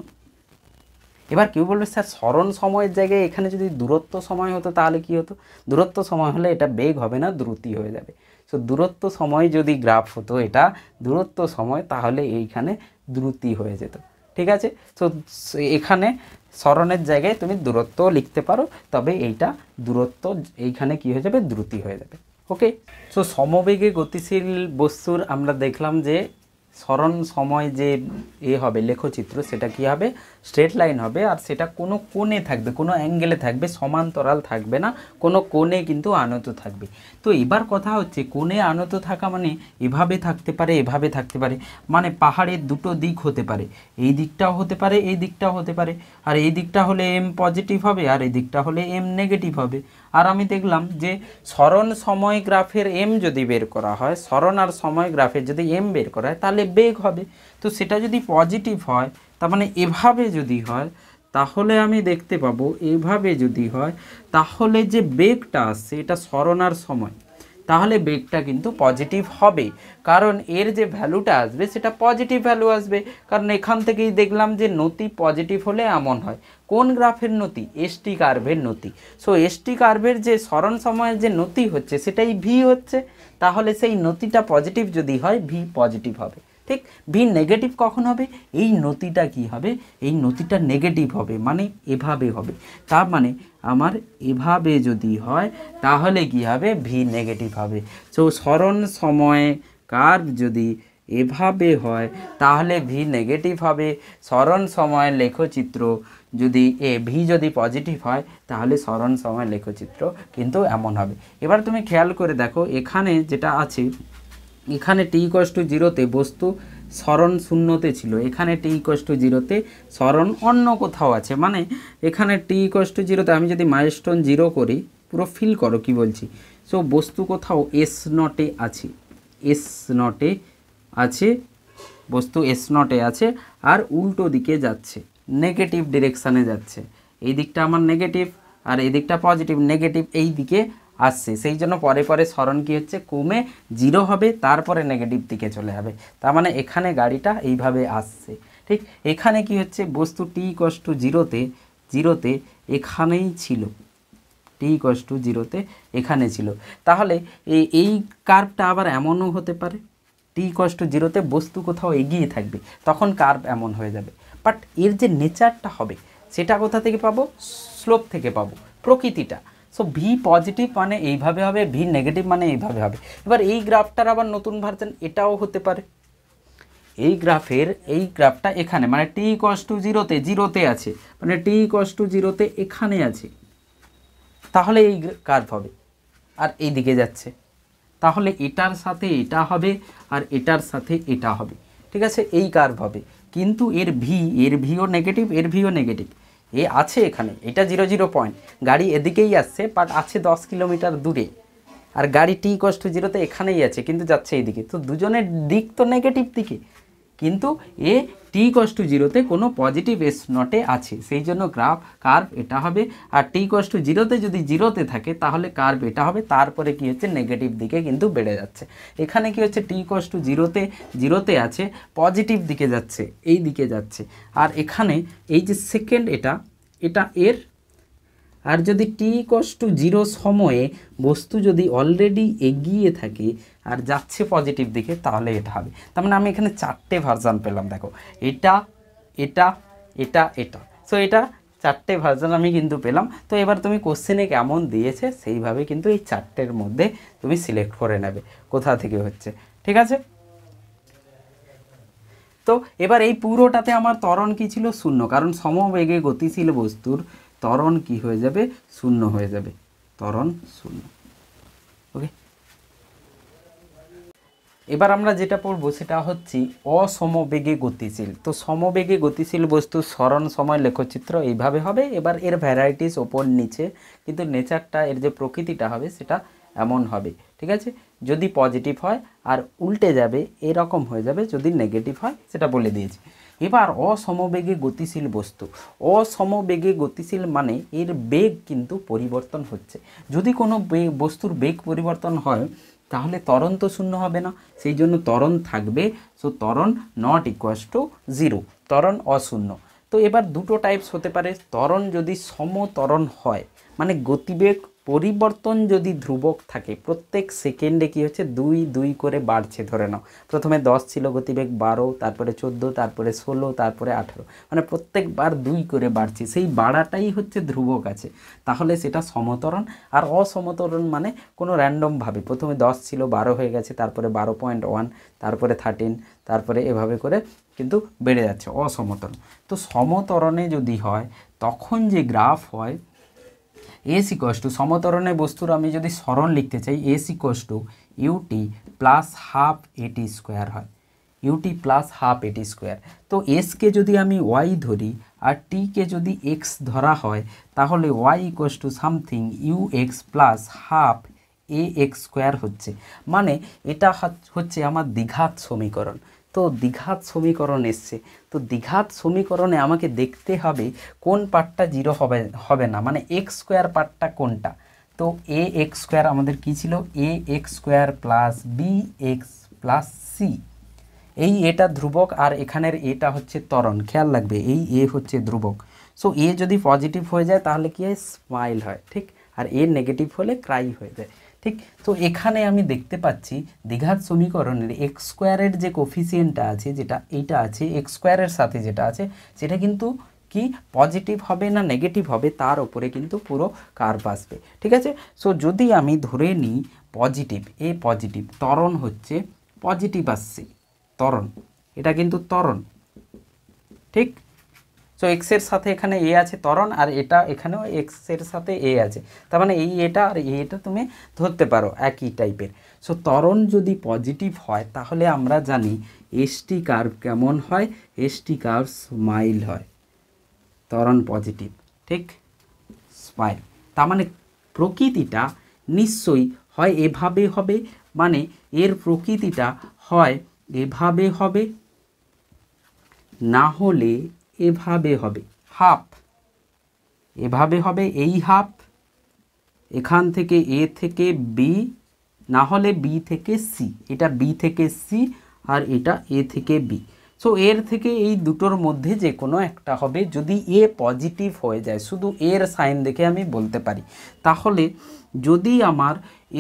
এবার কেউ বলবে স্যার সরণ সময়ের জায়গায় এখানে যদি দূরত্ব সময় হতো তাহলে কি হতো, দূরত্ব সময় হলে এটা বেগ হবে না, দ্রুতি হয়ে যাবে। সো দূরত্ব সময় যদি গ্রাফ হতো এটা দূরত্ব সময়, তাহলে এইখানে দ্রুতি হয়ে যেত। ঠিক আছে, তো এখানে সরণের জায়গায় তুমি দূরত্ব লিখতে পারো, তবে এইটা দূরত্ব এইখানে কি হয়ে যাবে, দ্রুতি হয়ে যাবে। ওকে, সো সমবেগে গতিশীল বস্তুর আমরা দেখলাম যে সরণ সময় যে হবে লেখচিত্র, সেটা কি হবে, স্ট্রেট লাইন হবে, আর সেটা কোনো কোণে থাকবে, কোনো অ্যাঙ্গেলে থাকবে, সমান্তরাল থাকবে না, কোনো কোণে কিন্তু আনত থাকবে। তো এবার কথা হচ্ছে কোণে আনত থাকা মানে এভাবে থাকতে পারে, এভাবে থাকতে পারে, মানে পাহাড়ের দুটো দিক হতে পারে, এই দিকটাও হতে পারে, এই দিকটাও হতে পারে, আর এই দিকটা হলে এম পজিটিভ হবে আর এই দিকটা হলে এম নেগেটিভ হবে। আর আমি দেখলাম যে সরণ সময় গ্রাফের এম যদি বের করা হয়, সরণ আর সময় গ্রাফের যদি এম বের করা হয় তাহলে বেগ হবে। তো সেটা যদি পজিটিভ হয়, তার মানে এভাবে যদি হয় তাহলে আমি দেখতে পাবো, এভাবে যদি হয় তাহলে যে বেগটা আসছে এটা সরণ আর সময়, তাহলে বেগটা কিন্তু পজিটিভ হবে, কারণ এর যে ভ্যালুটা আসবে সেটা পজিটিভ ভ্যালু আসবে। কারণ এখান থেকেই দেখলাম যে নতি পজিটিভ হলে এমন হয়। কোন গ্রাফের নতি? এসটি কার্ভের নতি। সো এসটি কার্ভের যে সরণ সময়ের যে নতি হচ্ছে সেটাই ভি হচ্ছে, তাহলে সেই নতিটা পজিটিভ যদি হয় ভি পজিটিভ হবে। ঠিক, ভি নেগেটিভ কখন হবে? এই নতিটা কি হবে? এই নতিটা নেগেটিভ হবে, মানে এভাবে হবে। তার মানে আমার এভাবে যদি হয় তাহলে কি হবে? ভি নেগেটিভ হবে। সো সরণ সময়ে কার্ভ যদি এভাবে হয় তাহলে ভি নেগেটিভ হবে। সরণ সময়ের লেখচিত্র যদি ভি যদি পজিটিভ হয় তাহলে সরণ সময়ের লেখচিত্র কিন্তু এমন হবে। এবার তুমি খেয়াল করে দেখো, এখানে যেটা আছে, এখানে টি ইকুয়ালস টু জিরোতে বস্তু সরণ শূন্যতে ছিল, এখানে টি ইকুয়ালস টু জিরোতে সরণ অন্য কোথাও আছে। মানে এখানে টি ইকুয়ালস টু জিরোতে আমি যদি মাইলস্টোন জিরো করি, পুরো ফিল করো কি বলছি। সো বস্তু কোথাও এস নটে আছে, এস নটে আছে, বস্তু এস নটে আছে, আর উল্টো দিকে যাচ্ছে, নেগেটিভ ডিরেকশানে যাচ্ছে। এই দিকটা আমার নেগেটিভ আর এই দিকটা পজিটিভ, নেগেটিভ এই দিকে আসছে। সেই জন্য পরে পরে সরণ কী হচ্ছে? কমে জিরো হবে, তারপরে নেগেটিভ দিকে চলে যাবে। তার মানে এখানে গাড়িটা এইভাবে আসছে। ঠিক, এখানে কি হচ্ছে? বস্তু টি ইকুয়ালস টু জিরোতে জিরোতে এখানেই ছিল, টি ইকুয়ালস টু জিরোতে এখানে ছিল। তাহলে এই কার্ভটা আবার এমনও হতে পারে, টি ইকুয়ালস টু জিরোতে বস্তু কোথাও এগিয়ে থাকবে, তখন কার্ভ এমন হয়ে যাবে। বাট এর যে নেচারটা হবে সেটা কোথা থেকে পাবো? স্লোপ থেকে পাবো, প্রকৃতিটা। সো ভি পজিটিভ মানে এইভাবে হবে, ভি নেগেটিভ মানে এইভাবে হবে। এবার এই গ্রাফটার আবার নতুন ভার্সন এটাও হতে পারে। এই গ্রাফটা এখানে মানে টি ইকুয়ালস টু জিরোতে আছে, মানে টি ইকুয়ালস টু জিরোতে এখানে আছে, তাহলে এই কার্ভ হবে আর এই দিকে যাচ্ছে, তাহলে এটার সাথে এটা হবে আর এটার সাথে এটা হবে। ঠিক আছে, এই কার্ভ হবে। কিন্তু এর ভিও নেগেটিভ, এর ভিও নেগেটিভ। এ আছে এখানে, এটা 0 পয়েন্ট, গাড়ি এদিকেই আসছে বাট আছে 10 কিলোমিটার দূরে, আর গাড়ি টি ইকুয়ালস টু জিরোতে এখানেই আছে কিন্তু যাচ্ছে এইদিকে। তো দুজনের দিক তো নেগেটিভ দিকে, কিন্তু এ টি ইকুয়ালস টু জিরোতে কোনো পজিটিভ এস নটে আছে, সেই জন্য কার্ভ এটা হবে। আর টি ইকুয়ালস টু জিরোতে যদি জিরোতে থাকে তাহলে কার্ভ এটা হবে, তারপরে কি হচ্ছে? নেগেটিভ দিকে কিন্তু বেড়ে যাচ্ছে। এখানে কি হচ্ছে? টি ইকুয়ালস টু জিরোতে আছে, পজিটিভ দিকে যাচ্ছে, এই দিকে যাচ্ছে। আর এখানে এই যে সেকেন্ড এটা এর, আর যদি টি ইকুয়ালস টু জিরো সময়ে বস্তু যদি অলরেডি এগিয়ে থাকে আর যাচ্ছে পজিটিভ দিকে তাহলে এটা হবে। তার মানে আমি এখানে 4টে ভার্সন পেলাম। দেখো, এটা এটা এটা এটা, সো এটা 4টে ভার্সন আমি কিন্তু পেলাম। তো এবার তুমি কোশ্চেনে কেমন দিয়েছে সেইভাবে কিন্তু এই 4টের মধ্যে তুমি সিলেক্ট করে নেবে কোথা থেকে হচ্ছে। ঠিক আছে, তো এবার এই পুরোটাতে আমার ত্বরণ কি ছিল? শূন্য, কারণ সমবেগে গতিশীল বস্তুর ত্বরণ কি হয়ে যাবে? শূন্য হয়ে যাবে, ত্বরণ শূন্য। ওকে, এবার আমরা যেটা পড়বো সেটা হচ্ছে অসমবেগে গতিশীল। তো সমবেগে গতিশীল বস্তুর সরণ সময় লেখচিত্র এইভাবে হবে। এবার এর ভ্যারাইটিস ওপর নিচে, কিন্তু নেচারটা এর যে প্রকৃতিটা হবে সেটা এমন হবে। ঠিক আছে, যদি পজিটিভ হয় আর উল্টে যাবে, এরকম হয়ে যাবে, যদি নেগেটিভ হয় সেটা বলে দিয়েছি। এবার অসমবেগে গতিশীল বস্তু, অসমবেগে গতিশীল মানে এর বেগ কিন্তু পরিবর্তন হচ্ছে। যদি কোনো বস্তুর বেগ পরিবর্তন হয় তাহলে ত্বরণ তো শূন্য হবে না, সেই জন্য ত্বরণ থাকবে। সো ত্বরণ নট ইকুয়ালস টু জিরো, ত্বরণ অশূন্য। তো এবার দুটো টাইপস হতে পারে। ত্বরণ যদি সমত্বরণ হয়, মানে গতিবেগ পরিবর্তন যদি ধ্রুবক থাকে, প্রত্যেক সেকেন্ডে কি হচ্ছে? 2 করে বাড়ছে। ধরে নাও প্রথমে 10 ছিল গতিবেগ, 12, তারপরে 14, তারপরে 16, তারপরে 18, মানে প্রত্যেকবার 2 করে বাড়ছে, সেই বাড়াটাই হচ্ছে ধ্রুবক আছে, তাহলে সেটা সমত্বরণ। আর অসমত্বরণ মানে কোনো র্যান্ডমভাবে প্রথমে 10 ছিল 12 হয়ে গেছে, তারপরে 12.1, তারপরে 13, তারপরে এভাবে করে কিন্তু বেড়ে যাচ্ছে, অসমত্বরণ। তো সমত্বরণে যদি হয় তখন যে গ্রাফ হয় এস ইকুয়ালস টু, সমত্বরণে বস্তুর আমি যদি সরণ লিখতে চাই, s equals to u t plus half a t square হয়, u t plus half a t square. তো এসকে যদি আমি ওয়াই ধরি আর টিকে যদি এক্স ধরা হয় তাহলে y equals to something u x plus half a x square হচ্ছে। মানে এটা হচ্ছে আমার দ্বিঘাত সমীকরণ। তো দ্বিঘাত সমীকরণ এসছে, তো দ্বিঘাত সমীকরণে আমাকে দেখতে হবে কোন পার্টটা জিরো হবে না, মানে এক্স স্কোয়ার পার্টটা কোনটা। তো এ এক্স স্কোয়ার আমাদের কী ছিল, a x square plus b x plus c. এই এটা ধ্রুবক আর এখানের এটা হচ্ছে ত্বরণ, খেয়াল রাখবে এই এ হচ্ছে ধ্রুবক। সো এ যদি পজিটিভ হয়ে যায় তাহলে কি হয়, স্মাইল হয়, ঠিক। আর এ নেগেটিভ হলে ক্রাই হয়ে যায়, ঠিক। তো এখানে আমি দেখতে পাচ্ছি দ্বিঘাত সমীকরণের এক্স স্কোয়ারের যে কোফিসিয়েন্টটা আছে, যেটা এইটা আছে এক্স স্কোয়ারের সাথে যেটা আছে, সেটা কিন্তু কি পজিটিভ হবে না নেগেটিভ হবে তার উপরে কিন্তু পুরো কার্ভ আসবে, ঠিক আছে। সো যদি আমি ধরে নিই পজিটিভ, এ পজিটিভ, ত্বরণ হচ্ছে পজিটিভ আসছে, ত্বরণ, এটা কিন্তু ত্বরণ, ঠিক। সো এক্সের সাথে এখানে এ আছে ত্বরণ, আর এটা এখানেও এক্সের সাথে এ আছে, তার মানে এই এটা আর এটা তুমি ধরতে পারো একই টাইপের। সো ত্বরণ যদি পজিটিভ হয় তাহলে আমরা জানি এসটি কার্ভ কেমন হয়, এসটি কার্ভ স্মাইল হয়, ত্বরণ পজিটিভ, ঠিক, স্মাইল। তার মানে প্রকৃতিটা নিশ্চয়ই হয় এভাবে হবে, মানে এর প্রকৃতিটা হয় এভাবে হবে, না হলে এভাবে হবে, হাফ এভাবে হবে, এই হাফ এখান থেকে এ থেকে বি, না হলে বি থেকে সি, এটা বি থেকে সি আর এটা এ থেকে বি। সো এর থেকে এই দুটোর মধ্যে যে কোনো একটা হবে, যদি এ পজিটিভ হয়ে যায়, শুধু এর সাইন দেখে আমি বলতে পারি। তাহলে যদি আমার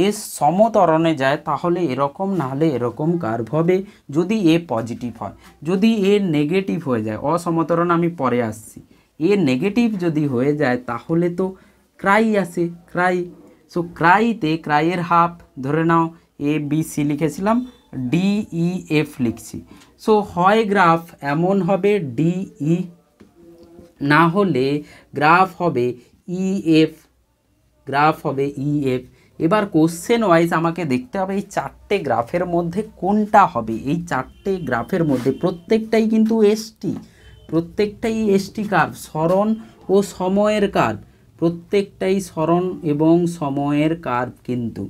এ সমতরণে যায় তাহলে এরকম, না হলে এরকম কার্ভ হবে যদি এ পজিটিভ হয়। যদি এ নেগেটিভ হয়ে যায়, অসমতরণ আমি পরে আসছি, এ নেগেটিভ যদি হয়ে যায় তাহলে তো ক্রাই আসে, ক্রাই। সো ক্রাইতে, ক্রাইয়ের হাফ ধরে নাও এ বি সি লিখেছিলাম, ডি ই এফ লিখছি। সো হয় গ্রাফ এমন হবে ডি ই, না হলে গ্রাফ হবে ই এফ, গ্রাফ হবে ই এফ। এবার কোশ্চেন ওয়াইজ আমাকে দেখতে হবে এই চারটে গ্রাফের মধ্যে কোনটা হবে। এই চারটে গ্রাফের মধ্যে প্রত্যেকটাই কিন্তু এসটি, প্রত্যেকটাই এসটি কার্ভ, সরণ ও সময়ের কার্ভ, প্রত্যেকটাই সরণ এবং সময়ের কার্ভ কিন্তু।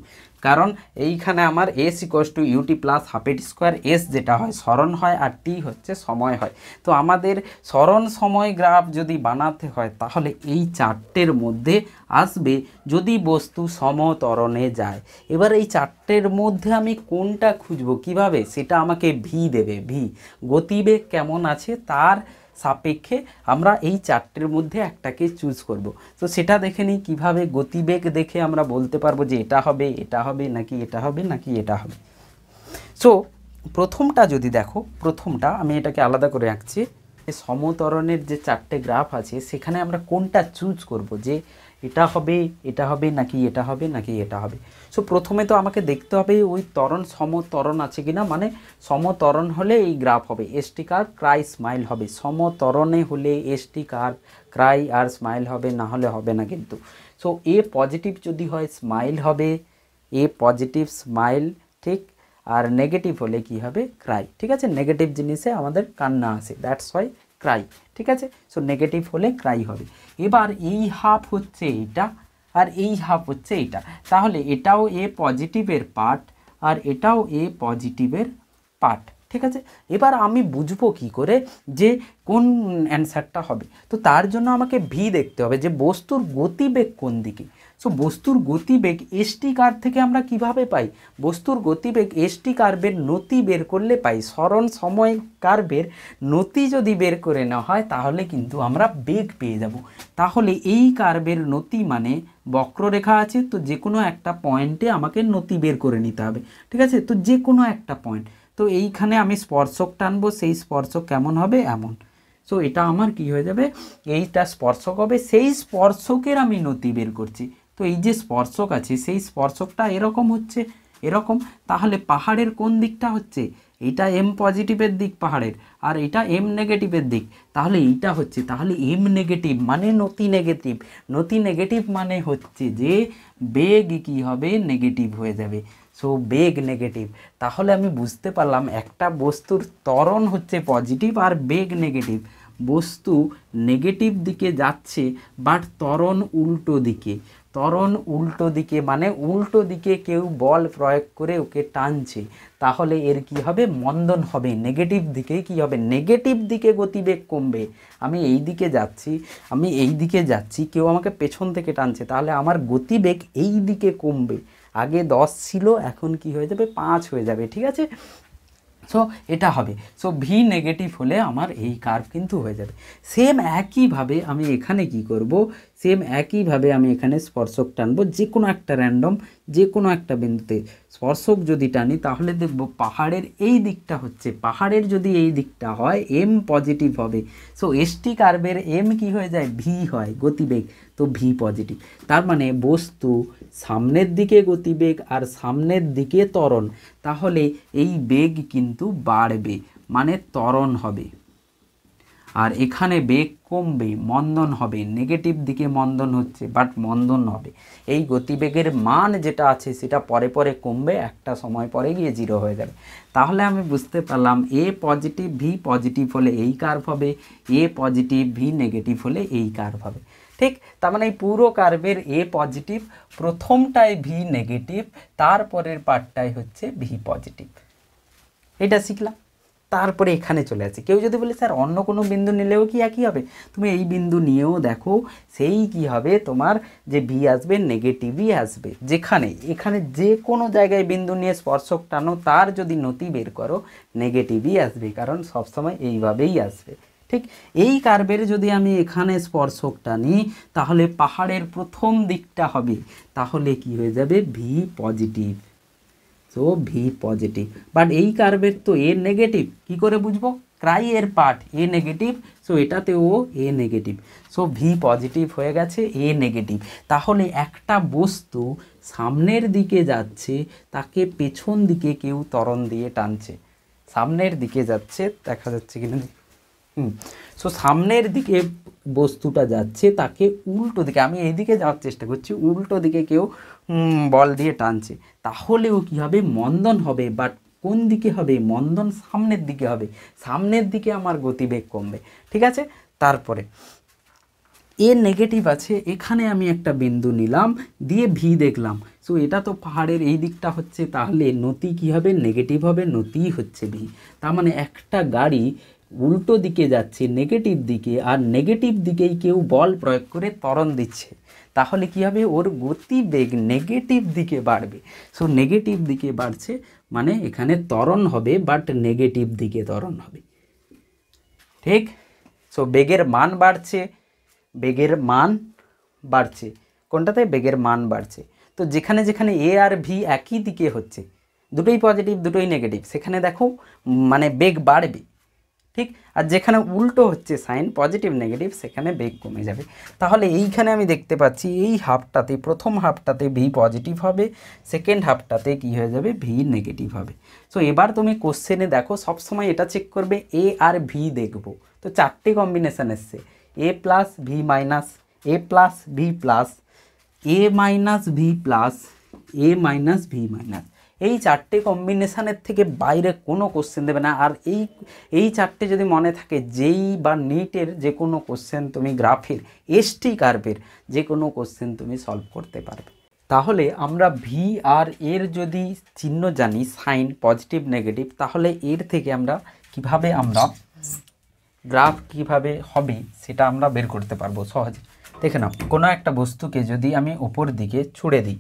কারণ এইখানে আমার s equals to u t plus half a t square, s যেটা হয় সরণ হয় আর টি হচ্ছে সময় হয়। তো আমাদের সরণ সময় গ্রাফ যদি বানাতে হয় তাহলে এই চারটের মধ্যে আসবে যদি বস্তু সমতরণে যায়। এবার এই চারটের মধ্যে আমি কোনটা খুঁজবো কিভাবে, সেটা আমাকে ভি দেবে, ভি গতিবেগ কেমন আছে তার সাপেক্ষে আমরা এই চারটের মধ্যে একটাকে চুজ করব। তো সেটা দেখে নিই কীভাবে গতিবেগ দেখে আমরা বলতে পারবো যে এটা হবে, এটা হবে নাকি এটা হবে নাকি এটা হবে। সো প্রথমটা যদি দেখো, প্রথমটা আমি এটাকে আলাদা করে আঁকছি, সমতরণের যে চারটে গ্রাফ আছে সেখানে আমরা কোনটা চুজ করব, যে এটা হবে, এটা হবে নাকি এটা হবে নাকি এটা হবে। সো প্রথমে তো আমাকে দেখতে হবে ওই ত্বরণ সমতরণ আছে কিনা, মানে সমতরণ হলে এই গ্রাফ হবে, এসটি কার্ভ ক্রাই স্মাইল হবে, সমতরণে হলে এসটি কার্ভ ক্রাই আর স্মাইল হবে, না হলে হবে না কিন্তু। সো এ পজিটিভ যদি হয় স্মাইল হবে, এ পজিটিভ স্মাইল, ঠিক। আর নেগেটিভ হলে কি হবে, ক্রাই, ঠিক আছে। নেগেটিভ জিনিসে আমাদের কান্না আসে, দ্যাটস ওয়াই ক্রাই, ঠিক আছে। সো নেগেটিভ হলে ক্রাই হবে। এবার এই হাফ হচ্ছে এইটা আর এই হাফ হচ্ছে এইটা, তাহলে এটাও এ পজিটিভের পার্ট আর এটাও এ পজিটিভের পার্ট, ঠিক আছে। এবার আমি বুঝবো কি করে যে কোন অ্যান্সারটা হবে। তো তার জন্য আমাকে ভি দেখতে হবে যে বস্তুর গতিবেগ কোন দিকে। সো বস্তুর গতিবেগ এসটি কার্ভ থেকে আমরা কিভাবে পাই, বস্তুর গতিবেগ এসটি কার্ভের নতি বের করলে পাই। সরণ সময় কার্ভের নতি যদি বের করে নেওয়া হয় তাহলে কিন্তু আমরা বেগ পেয়ে যাব। তাহলে এই কার্ভের নতি মানে বক্ররেখা আছে, তো যে কোনো একটা পয়েন্টে আমাকে নতি বের করে নিতে হবে, ঠিক আছে। তো যে কোনো একটা পয়েন্ট, তো এইখানে আমি স্পর্শক টানবো, সেই স্পর্শক কেমন হবে, এমন। সো এটা আমার কি হয়ে যাবে, এইটা স্পর্শক হবে, সেই স্পর্শকের আমি নতি বের করছি। তো এই যে স্পর্শক আছে সেই স্পর্শকটা এরকম হচ্ছে, এরকম। তাহলে পাহাড়ের কোন দিকটা হচ্ছে, এইটা এম পজিটিভের দিক পাহাড়ের, আর এটা এম নেগেটিভের দিক, তাহলে এইটা হচ্ছে, তাহলে এম নেগেটিভ মানে নতি নেগেটিভ, নতি নেগেটিভ মানে হচ্ছে যে বেগ কি হবে, নেগেটিভ হয়ে যাবে। সো বেগ নেগেটিভ। তাহলে আমি বুঝতে পারলাম একটা বস্তুর ত্বরণ হচ্ছে পজিটিভ আর বেগ নেগেটিভ। বস্তু নেগেটিভ দিকে যাচ্ছে বাট ত্বরণ উল্টো দিকে, ত্বরণ উল্টো দিকে, মানে উল্টো দিকে কেউ বল প্রয়োগ করে ওকে টানছে, তাহলে এর কি হবে, মন্দন হবে, নেগেটিভ দিকে কি হবে, নেগেটিভ দিকে গতিবেগ কমবে। আমি এই দিকে যাচ্ছি, কেউ আমাকে পেছন থেকে টানছে, তাহলে আমার গতিবেগ এই দিকে কমবে। আগে 10 ছিল, এখন কি হয়ে যাবে, 5 হয়ে যাবে। ঠিক আছে, সো এটা হবে। সো ভি নেগেটিভ হলে আমার এই কার্ভ কিন্তু হয়ে যাবে। সেম একইভাবে আমি এখানে কি করব, আমি এখানে স্পর্শক টানবো, যে কোনো একটা র্যান্ডম, যে কোনো একটা বিন্দুতে স্পর্শক যদি টানি, তাহলে দেখব পাহাড়ের এই দিকটা হচ্ছে, পাহাড়ের যদি এই দিকটা হয় এম পজিটিভ হবে। সো এসটি কার্ভের এম কি হয়ে যায়, ভি হয়, গতিবেগ, তো ভি পজিটিভ। তার মানে বস্তু সামনের দিকে গতিবেগ আর সামনের দিকে ত্বরণ, তাহলে এই বেগ কিন্তু বাড়বে, মানে ত্বরণ হবে। আর এখানে বেগ কমবে, মন্দন হবে, নেগেটিভ দিকে মন্দন হচ্ছে, বাট মন্দন হবে। এই গতিবেগের মান যেটা আছে সেটা পরে পরে কমবে, একটা সময় পরে গিয়ে 0 হয়ে যাবে। তাহলে আমি বুঝতে পারলাম এ পজিটিভ ভি পজিটিভ হলে এই কার্ভ হবে, এ পজিটিভ ভি নেগেটিভ হলে এই কার্ভ হবে। ঠিক, তার মানে এই পুরো কার্ভের এ পজিটিভ, প্রথমটায় ভি নেগেটিভ, তারপরের পার্টটাই হচ্ছে ভি পজিটিভ। এটা শিখলাম। তারপরে এখানে চলে আসে, কেউ যদি বলে স্যার অন্য কোনো বিন্দু নিলেও কি একই হবে, তুমি এই বিন্দু নিয়েও দেখো, সেই কি হবে, তোমার যে ভি আসবে নেগেটিভই আসবে। এখানে যে কোনো জায়গায় বিন্দু নিয়ে স্পর্শক টানো, তার যদি নতি বের করো নেগেটিভই আসবে, কারণ সবসময় এইভাবেই আসবে। ঠিক, এই কার্ভের যদি আমি এখানে স্পর্শক টানি, তাহলে পাহাড়ের প্রথম দিকটা হবে, তাহলে কি হয়ে যাবে, V positive. So v positive, but এই কার্ভের তো এ নেগেটিভ, কী করে বুঝবো, ক্রাই এর পার্ট এ নেগেটিভ, সো এটাতেও এ নেগেটিভ, সো ভি পজিটিভ হয়ে গেছে, এ নেগেটিভ। তাহলে একটা বস্তু সামনের দিকে যাচ্ছে, তাকে পেছন দিকে কেউ ত্বরণ দিয়ে টানছে, সামনের দিকে যাচ্ছে, দেখা যাচ্ছে কিনা, সো সামনের দিকে বস্তুটা যাচ্ছে, তাকে উল্টো দিকে, আমি এইদিকে যাওয়ার চেষ্টা করছি, উল্টো দিকে কেউ বল দিয়ে টানছে, তাহলেও কি হবে, মন্দন হবে, বাট কোন দিকে হবে, মন্দন সামনের দিকে হবে, সামনের দিকে আমার গতিবেগ কমবে। ঠিক আছে, তারপরে এ নেগেটিভ আছে, এখানে আমি একটা বিন্দু নিলাম, দিয়ে ভি দেখলাম, সো এটা তো পাহাড়ের এই দিকটা হচ্ছে, তাহলে নতি কি হবে, নেগেটিভ হবে, নতি হচ্ছে ভি। তার মানে একটা গাড়ি উল্টো দিকে যাচ্ছে নেগেটিভ দিকে, আর নেগেটিভ দিকেই কেউ বল প্রয়োগ করে ত্বরণ দিচ্ছে, তাহলে কি হবে, ওর গতিবেগ নেগেটিভ দিকে বাড়বে। সো নেগেটিভ দিকে বাড়ছে, মানে এখানে ত্বরণ হবে, বাট নেগেটিভ দিকে ত্বরণ হবে। ঠিক, সো বেগের মান বাড়ছে, কোনটাতে, বেগের মান বাড়ছে। তো যেখানে যেখানে এ আর ভি একই দিকে হচ্ছে, দুটোই পজিটিভ দুটোই নেগেটিভ, সেখানে দেখো মানে বেগ বাড়বে। ঠিক, আর যেখানে উল্টো হচ্ছে সাইন পজিটিভ নেগেটিভ, সেখানে বেগ কমে যাবে। তাহলে এইখানে আমি দেখতে পাচ্ছি এই হাফটাতে, প্রথম হাফটাতে ভি পজিটিভ হবে, সেকেন্ড হাফটাতে কি হয়ে যাবে, ভি নেগেটিভ হবে। সো এবার তুমি কোশ্চেনে দেখো, সবসময় এটা চেক করবে এ আর ভি দেখবো, তো 4টে কম্বিনেশান এসছে, এ প্লাস ভি মাইনাস, এ প্লাস ভি প্লাস, এ মাইনাস ভি প্লাস, এ মাইনাস ভি মাইনাস। এই 4টে কম্বিনেশানের থেকে বাইরে কোনো কোশ্চেন দেবে না। আর এই 4টে যদি মনে থাকে, যেই বা নিটের যে কোনো কোশ্চেন তুমি, গ্রাফের এসটি কার্ভের যে কোনো কোশ্চেন তুমি সলভ করতে পারবে। তাহলে আমরা ভি আর এর যদি চিহ্ন জানি, সাইন পজিটিভ নেগেটিভ, তাহলে এর থেকে আমরা কিভাবে গ্রাফ কিভাবে হবে সেটা আমরা বের করতে পারবো সহজে। দেখে নাও, কোনো একটা বস্তুকে যদি আমি ওপর দিকে ছুঁড়ে দিই,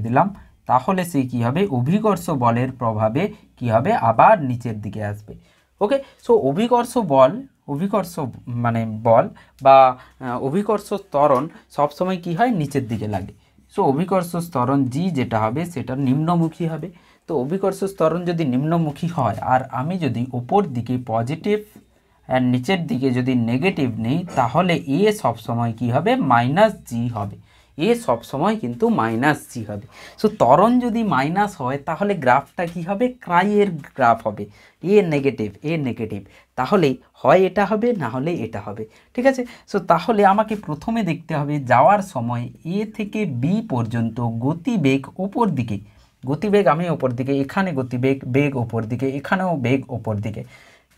দিলাম, তাহলে সে কী হবে, অভিকর্ষ বলের প্রভাবে কি হবে, আবার নিচের দিকে আসবে। ওকে, সো অভিকর্ষ মানে বল বা অভিকর্ষ ত্বরণ সবসময় কি হয়, নিচের দিকে লাগে। সো অভিকর্ষ ত্বরণ জি যেটা হবে সেটা নিম্নমুখী হবে। তো অভিকর্ষ ত্বরণ যদি নিম্নমুখী হয়, আর আমি যদি ওপর দিকে পজিটিভ আর নিচের দিকে যদি নেগেটিভ নিই, তাহলে এ সবসময় কি হবে, মাইনাস জি হবে, এ সবসময় কিন্তু মাইনাস জি হবে। সো ত্বরণ যদি মাইনাস হয়, তাহলে গ্রাফটা কি হবে, ক্রাইয়ের গ্রাফ হবে, এ নেগেটিভ, তাহলে হয় এটা হবে, না হলে এটা হবে। ঠিক আছে, সো তাহলে আমাকে প্রথমে দেখতে হবে যাওয়ার সময় এ থেকে বি পর্যন্ত গতিবেগ ওপর দিকে, আমি ওপর দিকে, এখানে বেগ ওপর দিকে, এখানেও বেগ ওপর দিকে।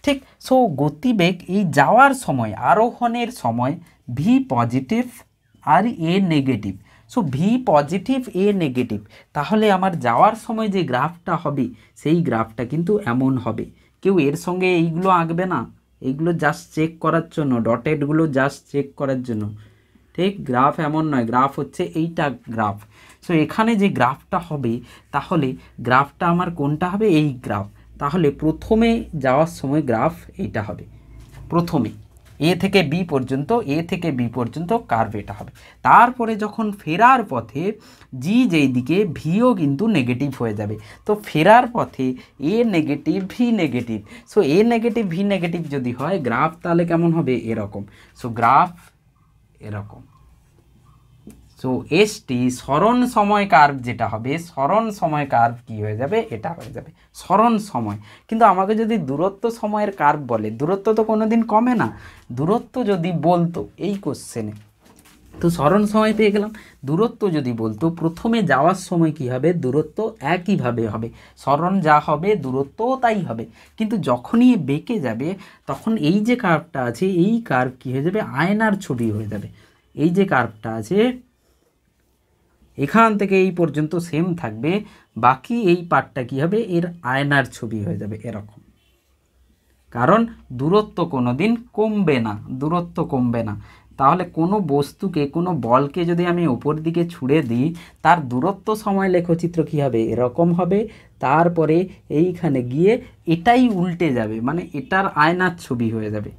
ঠিক, সো গতিবেগ এই যাওয়ার সময়, আরোহণের সময় ভি পজিটিভ আর a negative. So v positive a negative, তাহলে আমার যাওয়ার সময় যে গ্রাফটা হবে সেই গ্রাফটা কিন্তু এমন হবে। কেউ এর সঙ্গে এইগুলো আঁকবে না, এইগুলো জাস্ট চেক করার জন্য, ডটেডগুলো জাস্ট চেক করার জন্য, ঠিক? গ্রাফ এমন নয়, গ্রাফ হচ্ছে এইটা গ্রাফ। সো এখানে যে গ্রাফটা হবে, তাহলে গ্রাফটা আমার কোনটা হবে? এই গ্রাফ। তাহলে প্রথমে যাওয়ার সময় গ্রাফ এইটা হবে, প্রথমে এ থেকে বি পর্যন্ত, এ থেকে বি পর্যন্ত কার্ভ এটা হবে। তারপরে যখন ফেরার পথে জি যেই দিকে, ভিও কিন্তু নেগেটিভ হয়ে যাবে। তো ফেরার পথে এ নেগেটিভ ভি নেগেটিভ। সো এ নেগেটিভ ভি নেগেটিভ যদি হয় গ্রাফ, তাহলে কেমন হবে? এরকম। সো গ্রাফ এরকম। সো এসটি সরণ সময় কার্ভ যেটা হবে, সরণ সময় কার্ভ কি হয়ে যাবে? এটা হয়ে যাবে সরণ সময়। কিন্তু আমাকে যদি দূরত্ব সময়ের কার্ভ বলে, দূরত্ব তো কোনো দিন কমে না। দূরত্ব যদি বলতো এই কোশ্চেনে, তো সরণ সময় পেয়ে গেলাম। দূরত্ব যদি বলতো, প্রথমে যাওয়ার সময় কি হবে? দূরত্ব একইভাবে হবে, সরণ যা হবে দূরত্বও তাই হবে। কিন্তু যখনই বেঁকে যাবে, তখন এই যে কার্ভটা আছে, এই কার্ভ কি হয়ে যাবে? আয়নার ছবি হয়ে যাবে। এই যে কার্ভটা আছে এখান থেকে এই পর্যন্ত সেম থাকবে, বাকি এই পার্টটা কি হবে? এর আয়নার ছবি হয়ে যাবে এরকম। কারণ দূরত্ব কোনো দিন কমবে না, দূরত্ব কমবে না। তাহলে কোনো বস্তুকে, কোনো বলকে যদি আমি উপর দিকে ছুঁড়ে দিই, তার দূরত্ব সময় লেখচিত্র কী হবে? এরকম হবে। তারপরে এইখানে গিয়ে এটাই উল্টে যাবে, মানে এটার আয়নার ছবি হয়ে যাবে,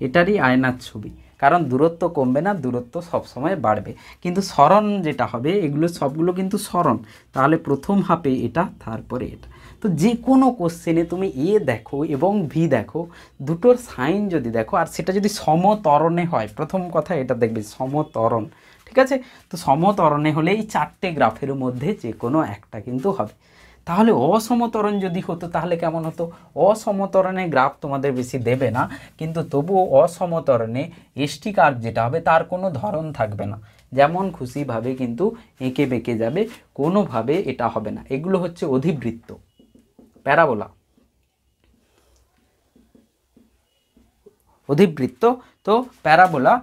এটারই আয়নার ছবি। কারণ দূরত্ব কমবে না, দূরত্ব সবসময় বাড়বে। কিন্তু সরণ যেটা হবে, এগুলো সবগুলো কিন্তু সরণ। তাহলে প্রথম হাফে এটা, তারপরে এটা। তো যে কোনো কোশ্চেনে তুমি এ দেখো এবং ভি দেখো, দুটোর সাইন যদি দেখো, আর সেটা যদি সমতরণে হয়, প্রথম কথা এটা দেখবে সমতরণ, ঠিক আছে? তো সমতরণে হলে এই চারটে গ্রাফের মধ্যে যে কোনো একটা কিন্তু হবে। তাহলে অসমতরণ যদি হতো তাহলে কেমন হতো? অসমতরণে গ্রাফ তোমাদের বেশি দেবে না, কিন্তু তবুও অসমতরণে এসটি কার্ভ যেটা হবে তার কোনো ধরন থাকবে না, যেমন খুশিভাবে কিন্তু এঁকে বেঁকে যাবে, কোনোভাবে এটা হবে না। এগুলো হচ্ছে অধিবৃত্ত, প্যারাবোলা, অধিবৃত্ত। তো প্যারাবোলা,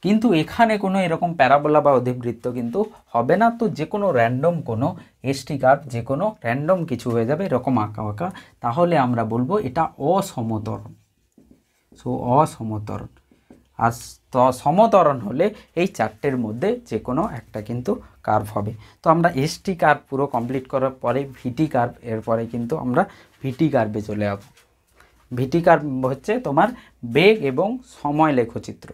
কিন্তু এখানে কোনো এরকম প্যারাবোলা বা অধিবৃত্ত কিন্তু হবে না। তো যে কোনো র্যান্ডম কোনো এসটি কার্ভ, যে কোনো র্যান্ডম কিছু হয়ে যাবে এরকম আঁকা আঁকা, তাহলে আমরা বলবো এটা অসমতরণ। সো অসমতরণ। আর সমতরণ হলে এই চারটের মধ্যে যে কোনো একটা কিন্তু কার্ভ হবে। তো আমরা এসটি কার্ভ পুরো কমপ্লিট করার পরে ভিটি কার্ভ, এরপরে কিন্তু আমরা ভিটি কার্ভে চলে যাব। ভিটি কার্ভ হচ্ছে তোমার বেগ এবং সময় লেখচিত্র।